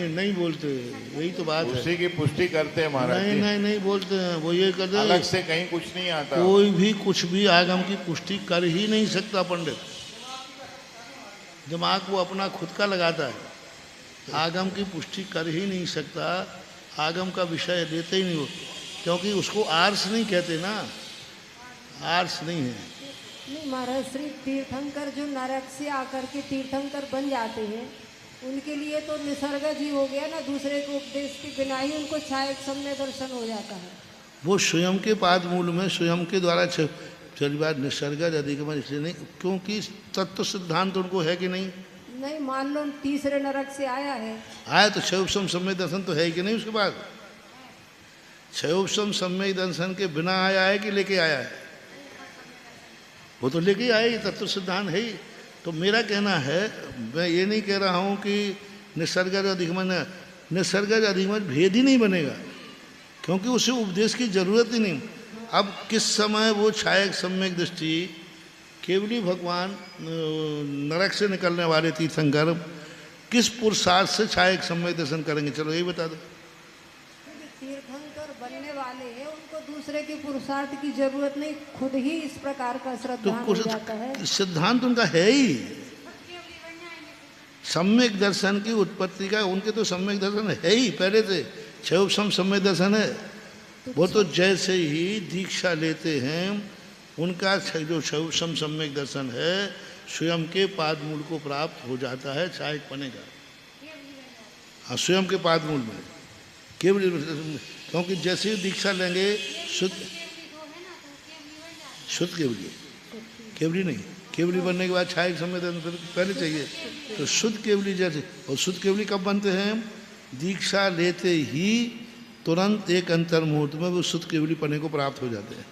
नहीं बोलते, यही तो बात है। उसी की पुष्टि करते हैं महाराज। नहीं बोलते हैं, वो ये कहते हैं अलग से कहीं कुछ नहीं आता। कोई भी कुछ भी आगम की पुष्टि कर ही नहीं सकता पंडित। दिमाग वो अपना खुद का लगाता है, आगम की पुष्टि कर ही नहीं सकता, आगम का विषय देते ही नहीं हो, क्योंकि उसको आर्स नहीं कहते ना, आर्स नहीं है। नहीं महाराज, श्री तीर्थंकर जो नरक से आकर के तीर्थंकर बन जाते हैं उनके लिए तो निसर्गज ही हो गया ना, दूसरे को उपदेश के बिना ही उनको छायक सम्यक दर्शन हो जाता है। वो स्वयं के पाद मूल में स्वयं के द्वारा चली बात निसर्गज अधिगमन इसलिए नहीं, क्योंकि तत्व सिद्धांत उनको है कि नहीं? नहीं, मान लो तीसरे नरक से आया है, आया तो क्षयोपशम सम्यक दर्शन तो है कि नहीं? उसके बाद क्षयोपशम सम्यक दर्शन के बिना आया है कि लेके आया है? वो तो लेके आए, ये तत्व सिद्धांत है ही। तो मेरा कहना है, मैं ये नहीं कह रहा हूँ कि निसर्गज अधिगमन, निसर्गज अधिगमन भेद ही नहीं बनेगा, क्योंकि उसे उपदेश की जरूरत ही नहीं। अब किस समय वो छायक सम्यक दृष्टि केवली भगवान नरक से निकलने वाले तीर्थंकर किस पुरुषार्थ से छायक सम्यक दर्शन करेंगे? चलो यही बता दो। तीर्थंकर बनने वाले हैं, उनको दूसरे के पुरुषार्थ की जरूरत नहीं, खुद ही इस प्रकार का श्रद्धान हो जाता है। सिद्धांत उनका है ही सम्यक दर्शन की उत्पत्ति का, उनके तो सम्यक दर्शन है ही पहले से। क्षयोपशम सम्यक दर्शन है वो तो जैसे ही दीक्षा लेते हैं उनका जो क्षयोपशम सम्यक दर्शन है स्वयं के पादमूल को प्राप्त हो जाता है छायक पने का। हाँ, स्वयं के पादमूल में केवल, क्योंकि जैसे ही दीक्षा लेंगे शुद्ध केवली, केवली नहीं, केवली बनने के बाद छायक सम्यक दर्शन पहले चाहिए, तो शुद्ध केवली जैसे। और शुद्ध केवली कब बनते हैं? दीक्षा लेते ही तुरंत एक अंतर मुहूर्त में वो शुद्ध केवली पने को प्राप्त हो जाते हैं।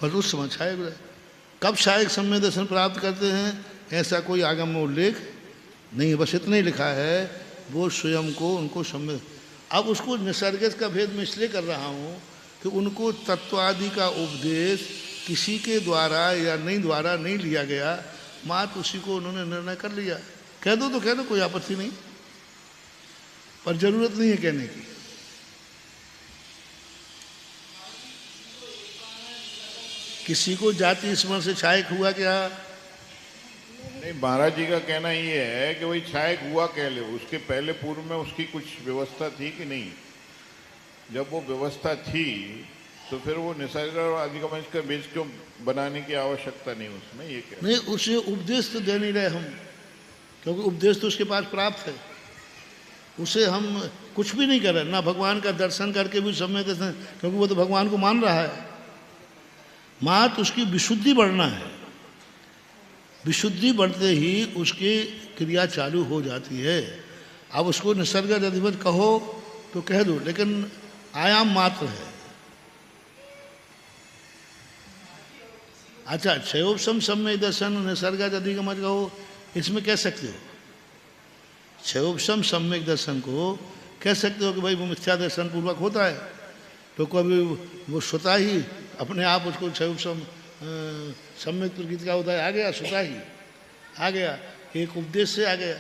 पर उस समय छायक कब छायक सम्यक दर्शन प्राप्त करते हैं ऐसा कोई आगम में उल्लेख नहीं है, बस इतना ही लिखा है वो स्वयं को उनको सम्यक। अब उसको निसर्गज का भेद मैं इसलिए कर रहा हूँ कि उनको तत्व आदि का उपदेश किसी के द्वारा या द्वारा नहीं लिया गया, मात्र उसी को उन्होंने निर्णय कर लिया। कह दो तो कह दो, कोई आपत्ति नहीं, पर जरूरत नहीं है कहने की। किसी को जाति स्मरण से छायक हुआ क्या? नहीं, महाराज जी का कहना ये है कि वही छायक हुआ कह ले, उसके पहले पूर्व में उसकी कुछ व्यवस्था थी कि नहीं? जब वो व्यवस्था थी तो फिर वो निसर्ग और अधिगम का बीज क्यों बनाने की आवश्यकता नहीं उसमें, ये क्या? नहीं, उसे उपदेश तो दे नहीं रहे हम, क्योंकि उपदेश तो उसके पास प्राप्त है। उसे हम कुछ भी नहीं कर रहे, ना भगवान का दर्शन करके भी सम्यक दर्शन, क्योंकि वो तो भगवान को मान रहा है। मात्र उसकी विशुद्धि बढ़ना है, विशुद्धि बढ़ते ही उसकी क्रिया चालू हो जाती है। अब उसको निसर्ग अधिपति कहो तो कह दो, लेकिन आयाम मात्र है। अच्छा, क्षयोपशम सम्यक दर्शन निसर्ग अधिगम कहो, इसमें कह सकते हो क्षयोपशम सम्यक दर्शन को कह सकते हो कि भाई वो मिथ्या दर्शन पूर्वक होता है, तो कभी वो स्वतः ही अपने आप उसको क्षयोपशम सम्यक प्रकृति का होता है, आ गया, स्वतः ही आ गया, एक उपदेश से आ गया।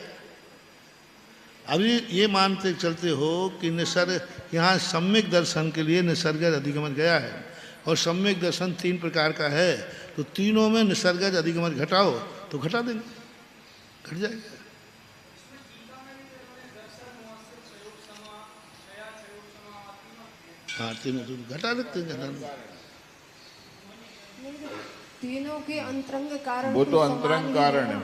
अभी ये मानते चलते हो कि निसर्ग यहाँ सम्यक दर्शन के लिए निसर्ग अधिगमन गया है, और सम्यक दर्शन 3 प्रकार का है, तो तीनों में निसर्ग अधिगमन घटाओ तो घटा देंगे, घट जाएगा। हाँ, तीनों तो घटा देते हैं। तीनों के अंतरंग कारण, वो तो अंतरंग कारण है।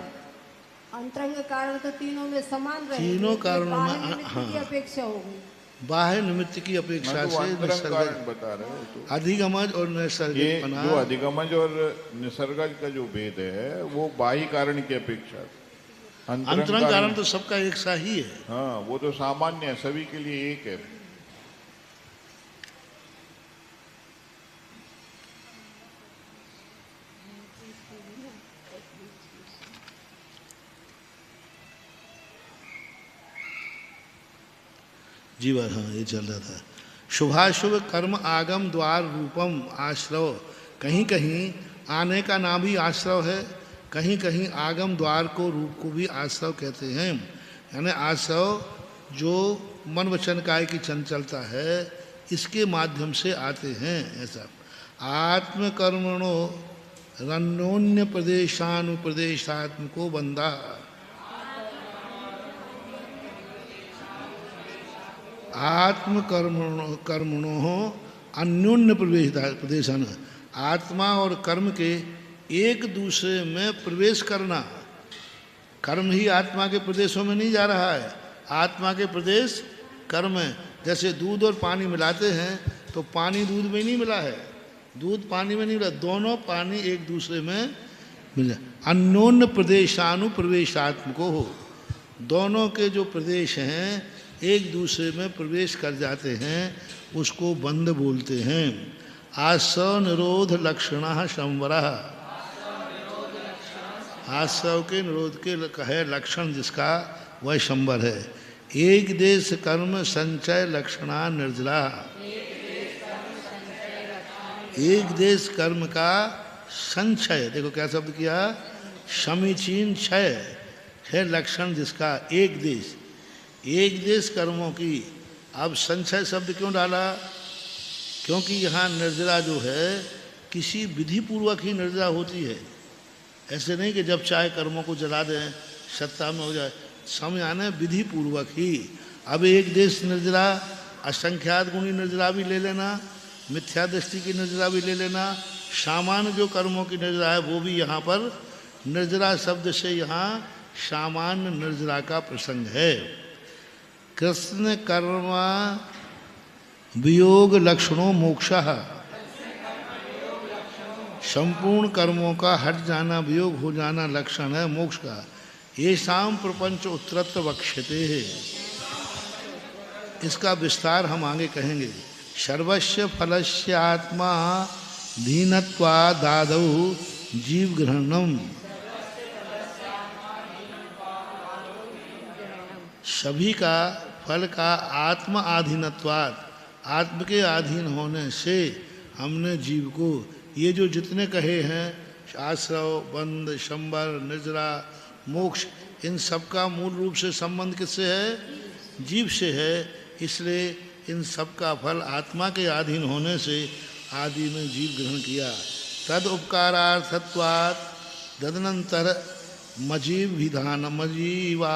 अंतरंग कारण तो तीनों में समान रहे, तीनों कारणों में की अपेक्षा होगी, बाह्य निमित्त की अपेक्षा से कारण बता रहे हो तो। अधिगमज और निसर्ग ये जो अधिगमज और निसर्गज का जो भेद है वो बाह्य कारण की अपेक्षा, अंतरंग कारण तो सबका एक सा ही है। हाँ, वो तो सामान्य है, सभी के लिए एक है। जी बात, हाँ, ये चल रहा था। शुभाशुभ कर्म आगम द्वार रूपम आश्रव, कहीं कहीं आने का नाम भी आश्रव है, कहीं कहीं आगम द्वार को रूप को भी आश्रव कहते हैं। यानी आश्रव जो मन वचन काय की चंचलता है इसके माध्यम से आते हैं। ऐसा आत्मकर्मणो रन्योन्य प्रदेशानुप्रदेशात्मको बंधा, कर्मणो अन्योन्य प्रदेशान, आत्मा और कर्म के एक दूसरे में प्रवेश करना। कर्म ही आत्मा के प्रदेशों में नहीं जा रहा है, आत्मा के प्रदेश कर्म है। जैसे दूध और पानी मिलाते हैं तो पानी दूध में नहीं मिला है, दूध पानी में नहीं मिला, दोनों पानी एक दूसरे में मिला। अन्योन्य प्रदेशानुप्रवेशात्मको हो, दोनों के जो प्रदेश हैं एक दूसरे में प्रवेश कर जाते हैं, उसको बंध बोलते हैं। आश्रव निरोध लक्षण संवरः, आश्रव के निरोध के है लक्षण जिसका वह संवर है। एक देश कर्म संचय लक्षणा निर्जला, एक देश कर्म का संचय, देखो क्या शब्द किया, समीचीन क्षय है लक्षण जिसका एक देश, एक देश कर्मों की। अब संचय शब्द क्यों डाला? क्योंकि यहाँ निर्जरा जो है किसी विधि पूर्वक ही निर्जरा होती है, ऐसे नहीं कि जब चाहे कर्मों को जला दें सत्ता में हो जाए, समय आने विधि पूर्वक ही। अब एक देश निर्जरा असंख्यात गुणी निर्जरा भी ले लेना, मिथ्या दृष्टि की निर्जरा भी ले लेना, सामान्य जो कर्मों की निर्जरा है वो भी यहाँ पर निर्जरा शब्द से यहाँ सामान्य निर्जरा का प्रसंग है। कृष्ण कर्म वियोग लक्षणों मोक्षः, संपूर्ण कर्मों का हट जाना, वियोग हो जाना लक्षण है मोक्ष का। ये शाम प्रपंच उत्तरत्व वक्ष्यते है, इसका विस्तार हम आगे कहेंगे। सर्वस्य फलस्य आत्मा दीनत्वादादौ जीव ग्रहणम, सभी का फल का आत्म आधीनत्वाद, आत्म के अधीन होने से हमने जीव को, ये जो जितने कहे हैं आश्रव, बंध, शंबर, निर्जरा, मोक्ष, इन सब का मूल रूप से संबंध किससे है? जीव से है। इसलिए इन सब का फल आत्मा के अधीन होने से आदि में जीव ग्रहण किया। तद उपकारार्थत्वात् तदनंतर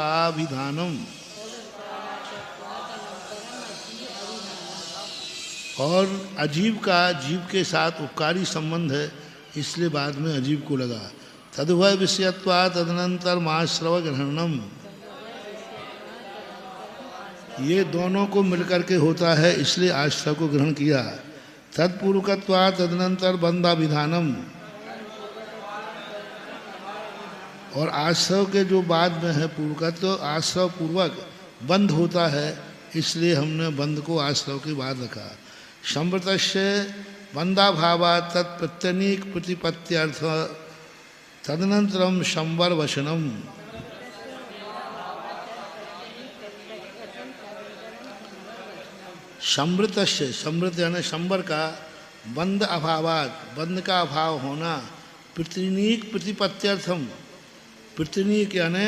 मजीवाभिधानम, और अजीव का जीव के साथ उपकारी संबंध है, इसलिए बाद में अजीव को लगा। तदुभय विषयत्वा तदनंतर माश्रव ग्रहणम, ये दोनों को मिलकर के होता है, इसलिए आश्रव को ग्रहण किया। तत्पूर्वकत्वा तदनंतर बंधाभिधानम, और आश्रव के जो बाद में है पूर्वकत्व, आश्रव पूर्वक बंध होता है, इसलिए हमने बंध को आश्रव के बाद रखा। संवृतस्य बंधाभावा तत्प्रत्यनीक प्रतिपत्त्यर्थ तदनंतरम संवर वचनम, संवृतस्य, संवृत यानी संवर का, बंध अभावात, बंध का अभाव होना, प्रतिनीक प्रतिपत्त्यर्थम, प्रतिनीक यानी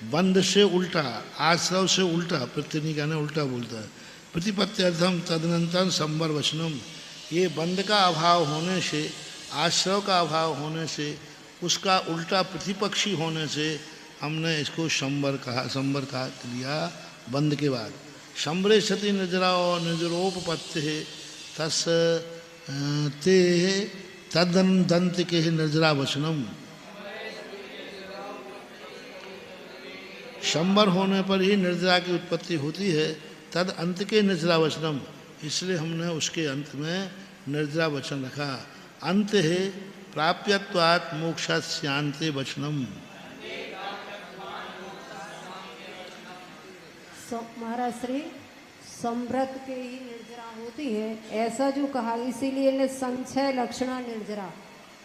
बंध से उल्टा, आश्रव से उल्टा, प्रतिनीक यानी उल्टा बोलता है, प्रतिपत्त्यर्थम तदनंतर संवर वचनम, ये बंध का अभाव होने से, आश्रव का अभाव होने से, उसका उल्टा प्रतिपक्षी होने से हमने इसको संवर कहा, संवर कहा लिया बंध के बाद। संवरे सति निर्जरा और निर्जरोपपत्ति है तस् ते तदंत के निर्जरा वचनम, संवर होने पर ही निर्जरा की उत्पत्ति होती है, तद अंत के निर्जरा वचनम, इसलिए हमने उसके अंत में निर्जरा वचन रखा। अंत है प्राप्यत्वात् मोक्षस्यान्ते वचनम। महाराज श्री संव्रत के ही निर्जरा होती है, ऐसा जो कहा, इसीलिए ने संक्षय लक्षणा निर्जरा,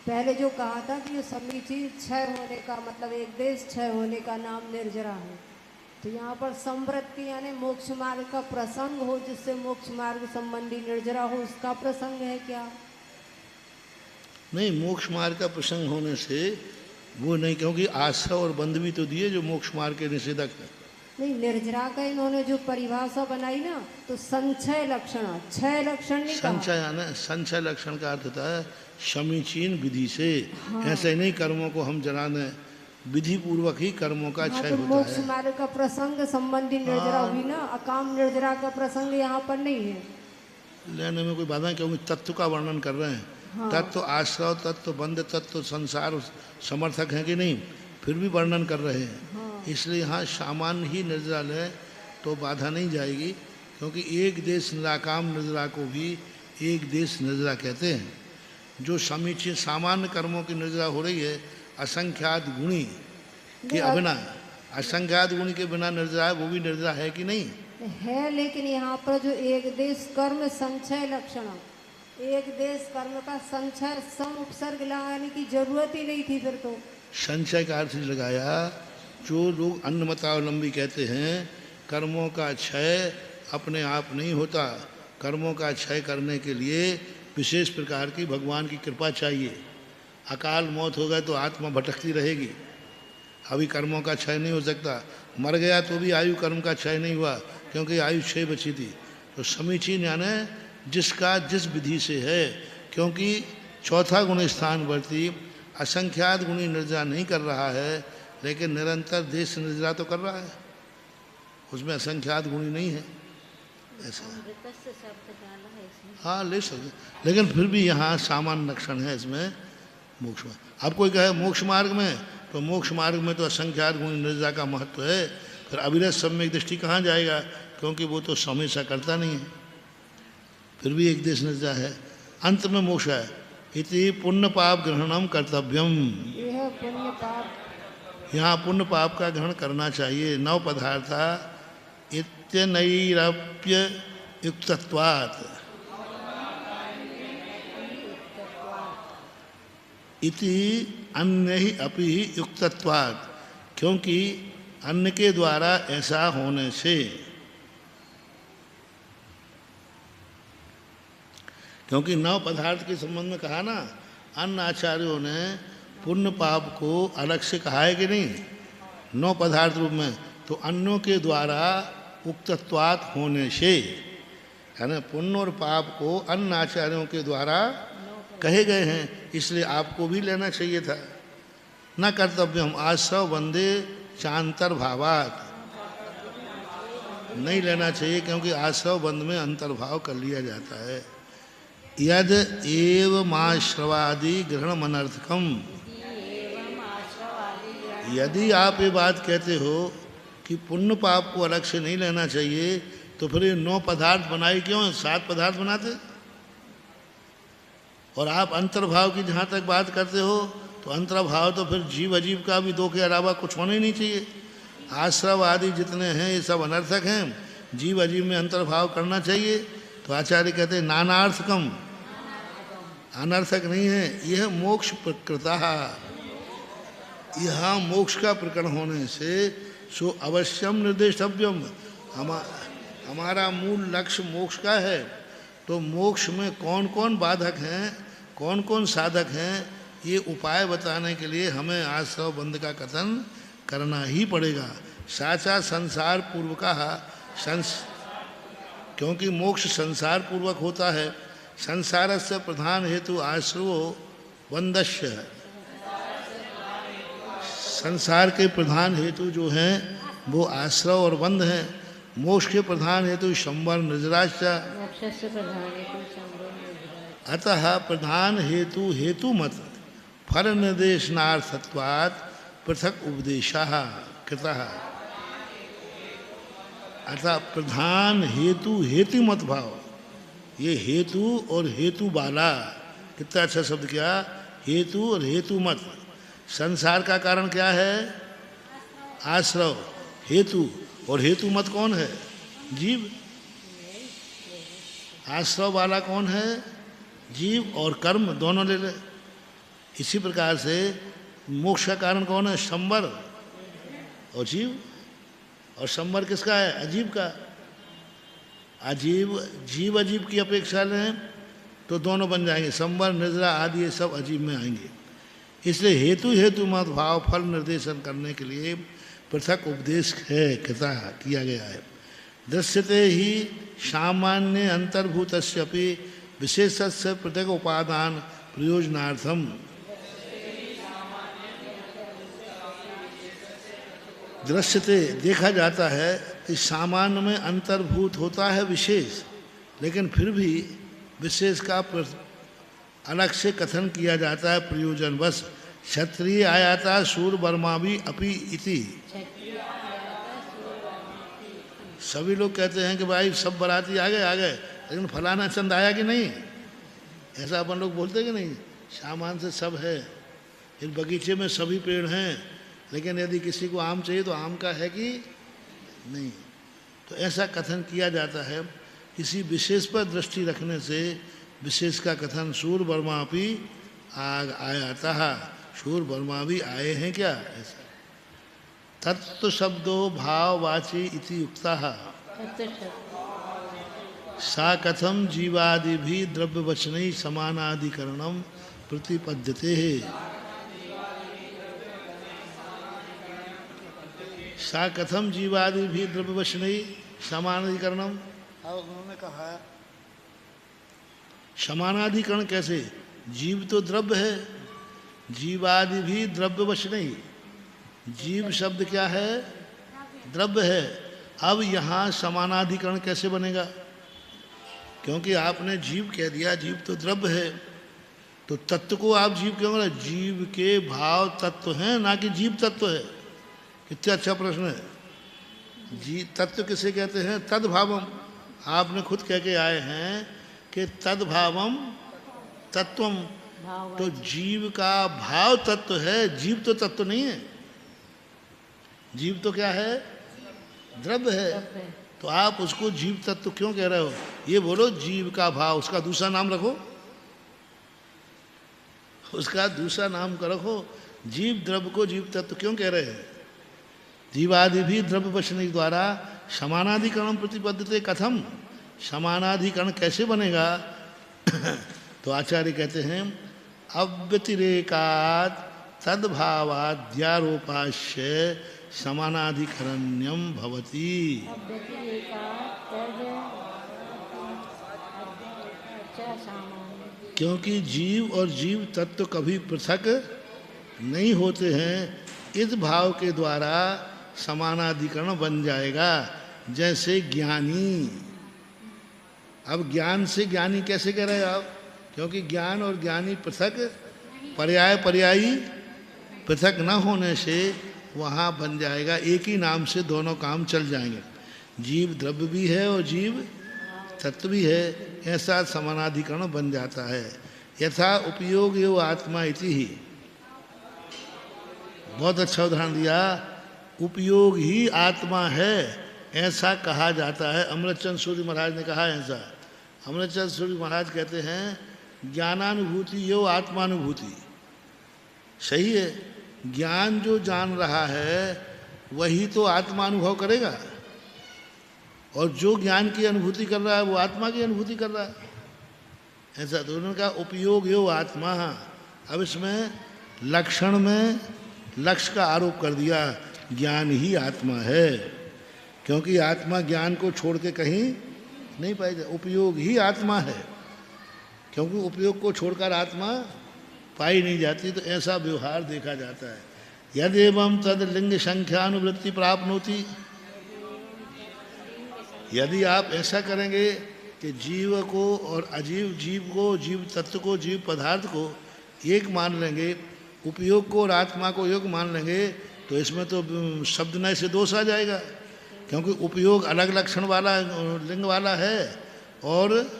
पहले जो कहा था कि ये समीचीन क्षय होने का मतलब एक देश क्षय होने का नाम निर्जरा है, तो यहाँ पर संव्रत की यानी मोक्ष मार्ग का प्रसंग हो, जिससे मोक्ष मार्ग संबंधी निर्जरा हो, उसका प्रसंग है क्या? नहीं, मोक्ष मार्ग का प्रसंग होने से वो नहीं, क्योंकि आश्रव और बंध भी तो दिए जो मोक्ष मार्ग के निषेधक है। नहीं, निर्जरा का इन्होंने जो परिभाषा बनाई ना, तो संचय लक्षण, क्षय लक्षण नहीं कहा। संचय यानी, संचय लक्षण का अर्थ होता है समीचीन विधि से। हाँ। ऐसे नहीं कर्मों को हम जलाने, विधि पूर्वक ही कर्मों का क्षय तो होता मोक्ष है। मार्ग का प्रसंग संबंधी निर्जरा हुई ना, अकाम निर्जरा का प्रसंग यहाँ पर नहीं है लेने में कोई बाधा, क्योंकि तत्व का वर्णन कर रहे हैं। हाँ। तत्व आश्रव, तत्व बंध, तत्व संसार समर्थक हैं कि नहीं, फिर भी वर्णन कर रहे हैं। हाँ। इसलिए यहाँ सामान्य ही निर्जरा है तो बाधा नहीं जाएगी, क्योंकि एक देश निराकाम निर्जरा को भी एक देश निर्जरा कहते हैं। जो समीचीन सामान्य कर्मों की निर्जरा हो रही है असंख्यात गुणी के अबिना, असंख्यात गुणी के बिना निर्जरा है, वो भी निर्जरा है कि नहीं है। लेकिन यहाँ पर जो एक देश कर्म संचय लक्षण, एक देश कर्म का संचय सम उपसर्ग लगाने की जरूरत ही नहीं थी फिर तो। संचय का अर्थ लगाया, जो लोग अन्य मतावलंबी कहते हैं कर्मों का क्षय अपने आप नहीं होता, कर्मों का क्षय करने के लिए विशेष प्रकार की भगवान की कृपा चाहिए। अकाल मौत हो गए तो आत्मा भटकती रहेगी, अभी कर्मों का क्षय नहीं हो सकता। मर गया तो भी आयु कर्म का क्षय नहीं हुआ, क्योंकि आयु 6 बची थी। तो समीचीन यानी जिसका जिस विधि से है, क्योंकि चौथा गुण स्थानवर्ती असंख्यात गुणी निर्जरा नहीं कर रहा है, लेकिन निरंतर देश निर्जरा तो कर रहा है, उसमें असंख्यात गुणी नहीं है। ऐसा। अमृतस्य शब्द डाला है इसमें। हाँ ले सकते, लेकिन फिर भी यहाँ सामान्य लक्षण है इसमें मोक्ष में। अब कोई कहे मोक्ष मार्ग में, तो मोक्ष मार्ग में तो असंख्यात गुण निर्जा का महत्व है, फिर अविरत सम्यक दृष्टि कहाँ जाएगा, क्योंकि वो तो हमेशा करता नहीं है। फिर भी एक देश निर्जा है, अंत में मोक्ष है। इति पुण्य पाप ग्रहणम कर्तव्यम, यह पुण्य पाप यहाँ पुण्य पाप का ग्रहण करना चाहिए। नव पदार्था इत्यनैरप्य युक्तत्वात्, इति अन्य ही अपि युक्तत्वात्, क्योंकि अन्य के द्वारा ऐसा होने से, क्योंकि नव पदार्थ के संबंध में कहा ना, अन्य आचार्यों ने पुण्य पाप को अलग से कहा है कि नहीं, नौ पदार्थ रूप में, तो अन्यों के द्वारा उक्तत्वात् होने से, यानी पुण्य और पाप को अन्य आचार्यों के द्वारा कहे गए हैं, इसलिए आपको भी लेना चाहिए था। न कर्तव्य हम आश्रव बंदे चांतर भावात, नहीं लेना चाहिए, क्योंकि आश्रव बंद में अंतर्भाव कर लिया जाता है। यद एवमाश्रवादि ग्रहण अनर्थकम, यदि आप ये बात कहते हो कि पुण्य पाप को अलग से नहीं लेना चाहिए, तो फिर ये 9 पदार्थ बनाए क्यों, 7 पदार्थ बनाते। और आप अंतर्भाव की जहाँ तक बात करते हो, तो अंतर्भाव तो फिर जीव अजीव का भी 2 के अलावा कुछ होना ही नहीं चाहिए। आश्रव आदि जितने हैं ये सब अनर्थक हैं, जीव अजीव में अंतर्भाव करना चाहिए। तो आचार्य कहते हैं नानार्थकम, अनर्थक नहीं है, यह मोक्ष प्रकृता, यह मोक्ष का प्रकरण होने से सो अवश्यम निर्देशव्यम, हमारा मूल लक्ष्य मोक्ष का है। तो मोक्ष में कौन कौन बाधक हैं, कौन कौन साधक हैं, ये उपाय बताने के लिए हमें आश्रव बंध का कथन करना ही पड़ेगा। साचा संसार पूर्व का क्योंकि मोक्ष संसार पूर्वक होता है। संसार से प्रधान हेतु आश्रवो बंधस्य, संसार के प्रधान हेतु जो हैं वो आश्रव और बंध हैं। मोक्ष के प्रधान हेतु शंबर निजराश्च, मोक्षस्य प्रधान हेतु शंबर निजराश्च। अतः प्रधान हेतु हेतु मत फल निर्देशनार्थत्वात् पृथक उपदेशः कृतः। अतः प्रधान हेतु हेतु मत भाव, ये हेतु और हेतु वाला, कितना अच्छा शब्द क्या, हेतु और हेतु मत। संसार का कारण क्या है, आश्रव, हेतु, और हेतु मत कौन है, जीव। आश्रव वाला कौन है, जीव, और कर्म दोनों ले ले। इसी प्रकार से मोक्ष का कारण कौन है, शंबर और जीव। और शंबर किसका है, अजीव का। अजीव, जीव अजीव की अपेक्षा लें तो दोनों बन जाएंगे, शंबर निजरा आदि ये सब अजीव में आएंगे। इसलिए हेतु हेतु मत भाव फल निर्देशन करने के लिए पृथक उपदेश है, किया गया है। दृश्यते ही सामान्य अंतर्भूतस्यपि विशेषस्य पृथक उपादान प्रयोजनार्थम, दृश्यते देखा जाता है कि सामान्य में अंतर्भूत होता है विशेष, लेकिन फिर भी विशेष का अलग से कथन किया जाता है प्रयोजनवश। क्षत्रिय आयाता सूर वर्मा भी अपि इति, सभी लोग कहते हैं कि भाई सब बाराती आ गए, लेकिन फलाना चंद आया कि नहीं, ऐसा अपन लोग बोलते कि नहीं। सामान से सब है, इस बगीचे में सभी पेड़ हैं, लेकिन यदि किसी को आम चाहिए तो आम का है कि नहीं। तो ऐसा कथन किया जाता है। किसी विशेष पर दृष्टि रखने से विशेष का कथन सूर वर्मा भी आयाता है, सूर वर्मा भी आए हैं क्या, ऐसा। तत्व शब्दो भाववाची इति युक्ता सा कथम जीवादि भी द्रव्य वचन समानाधिकरणम प्रतिपद्यते है। सा कथम जीवादि भी द्रव्य वचन समानाधिकरणम, अब उन्होंने कहा समानाधिकरण कैसे, जीव तो द्रव्य है, जीवादि भी द्रव्य वचन ही, जीव शब्द क्या है, द्रव्य है। अब यहाँ समानाधिकरण कैसे बनेगा, क्योंकि आपने जीव कह दिया, जीव तो द्रव्य है, तो तत्व को आप जीव क्यों बोला? जीव के भाव तत्व हैं, ना कि जीव तत्व है। कितना अच्छा प्रश्न है। जी तत्व किसे कहते हैं? तद्भावम। आपने खुद कह के आए हैं कि तद्भावम तत्वम, तो जीव का भाव तत्व है, जीव तो तत्व नहीं है। जीव तो क्या है? द्रव्य है। तो आप उसको जीव तत्व क्यों कह रहे हो? ये बोलो जीव का भाव, उसका दूसरा नाम रखो, उसका दूसरा नाम का रखो। जीव द्रव्य को जीव तत्व क्यों कह रहे हैं? जीवादि भी द्रव्य वचन द्वारा समानाधिकरण प्रतिपद्यते कथम, समानाधिकरण कैसे बनेगा? तो आचार्य कहते हैं अव्यतिरेकात् तद्भावाद्यारोपाश्य समानाधिकरण्यम भवति। क्योंकि जीव और जीव तत्व कभी पृथक नहीं होते हैं, इस भाव के द्वारा समानाधिकरण बन जाएगा। जैसे ज्ञानी, अब ज्ञान से ज्ञानी कैसे कह रहे हैं आप? क्योंकि ज्ञान और ज्ञानी पृथक, पर्याय पर्यायी पृथक न होने से वहाँ बन जाएगा, एक ही नाम से दोनों काम चल जाएंगे। जीव द्रव्य भी है और जीव तत्व भी है, ऐसा समानाधिकरण बन जाता है। यथा उपयोग एवं आत्मा इति ही, बहुत अच्छा उदाहरण दिया। उपयोग ही आत्मा है ऐसा कहा जाता है। अमृतचंद सूर्य महाराज ने कहा ऐसा। अमृतचंद सूर्य महाराज कहते हैं ज्ञानानुभूति यो आत्मानुभूति। सही है, ज्ञान जो जान रहा है वही तो आत्मा अनुभव करेगा, और जो ज्ञान की अनुभूति कर रहा है वो आत्मा की अनुभूति कर रहा है। ऐसा दोनों का उपयोग यो आत्मा। अब इसमें लक्षण में लक्ष्य का आरोप कर दिया, ज्ञान ही आत्मा है, क्योंकि आत्मा ज्ञान को छोड़ के कहीं नहीं पाई जाए। उपयोग ही आत्मा है, क्योंकि उपयोग को छोड़कर आत्मा पाई नहीं जाती। तो ऐसा व्यवहार देखा जाता है। यदि एवं तद लिंग संख्यानुवृत्ति प्राप्नोति, यदि आप ऐसा करेंगे कि जीव को और अजीव, जीव को, जीव तत्व को, जीव पदार्थ को एक मान लेंगे, उपयोग को और आत्मा को योग मान लेंगे, तो इसमें तो शब्द नय से दोष आ जाएगा। क्योंकि उपयोग अलग लक्षण वाला लिंग वाला है और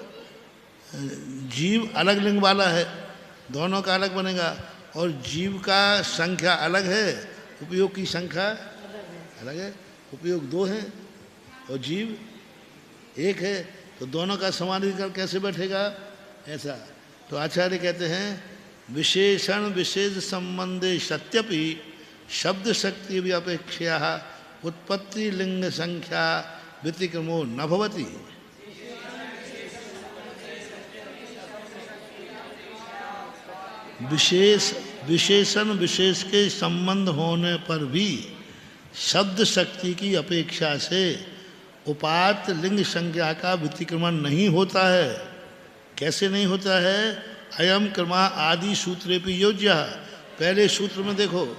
जीव अलग लिंग वाला है, दोनों का अलग बनेगा। और जीव का संख्या अलग है, उपयोग की संख्या अलग है। उपयोग 2 है और जीव 1 है, तो दोनों का समानाधिकरण कैसे बैठेगा? ऐसा। तो आचार्य कहते हैं विशेषण विशेष संबंधे सत्यपि शब्द शक्ति भी अपेक्षा उत्पत्ति लिंग संख्या व्यतिक्रमो न भवति। विशेषण विशेष के संबंध होने पर भी शब्द शक्ति की अपेक्षा से उपात्त लिंग संज्ञा का व्यतिक्रमण नहीं होता है। कैसे नहीं होता है? अयम क्रमा आदि सूत्रे पे योज्य। पहले सूत्र में देखो,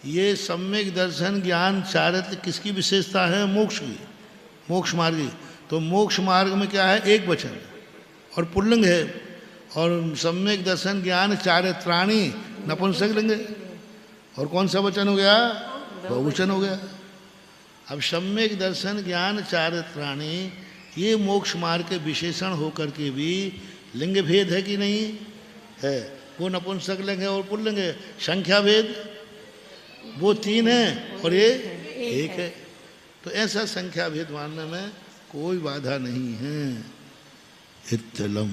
ये सम्यक दर्शन ज्ञान चारित्र किसकी विशेषता है? मोक्ष की, मोक्ष मार्गी। तो मोक्ष मार्ग में क्या है? एक वचन और पुल्लिंग है, और सम्यक दर्शन ज्ञान चारित्राणी नपुंसक लिंग है। और कौन सा वचन हो गया? बहुवचन हो गया। अब सम्यक दर्शन ज्ञान चारित्राणी ये मोक्ष मार्ग के विशेषण होकर के भी लिंग भेद है कि नहीं है? वो नपुंसक लिंग है और पुल्लिंग है। संख्या भेद वो 3 है और ये 1 है। तो ऐसा संख्या भेद मानने में कोई बाधा नहीं है। इत्तलम।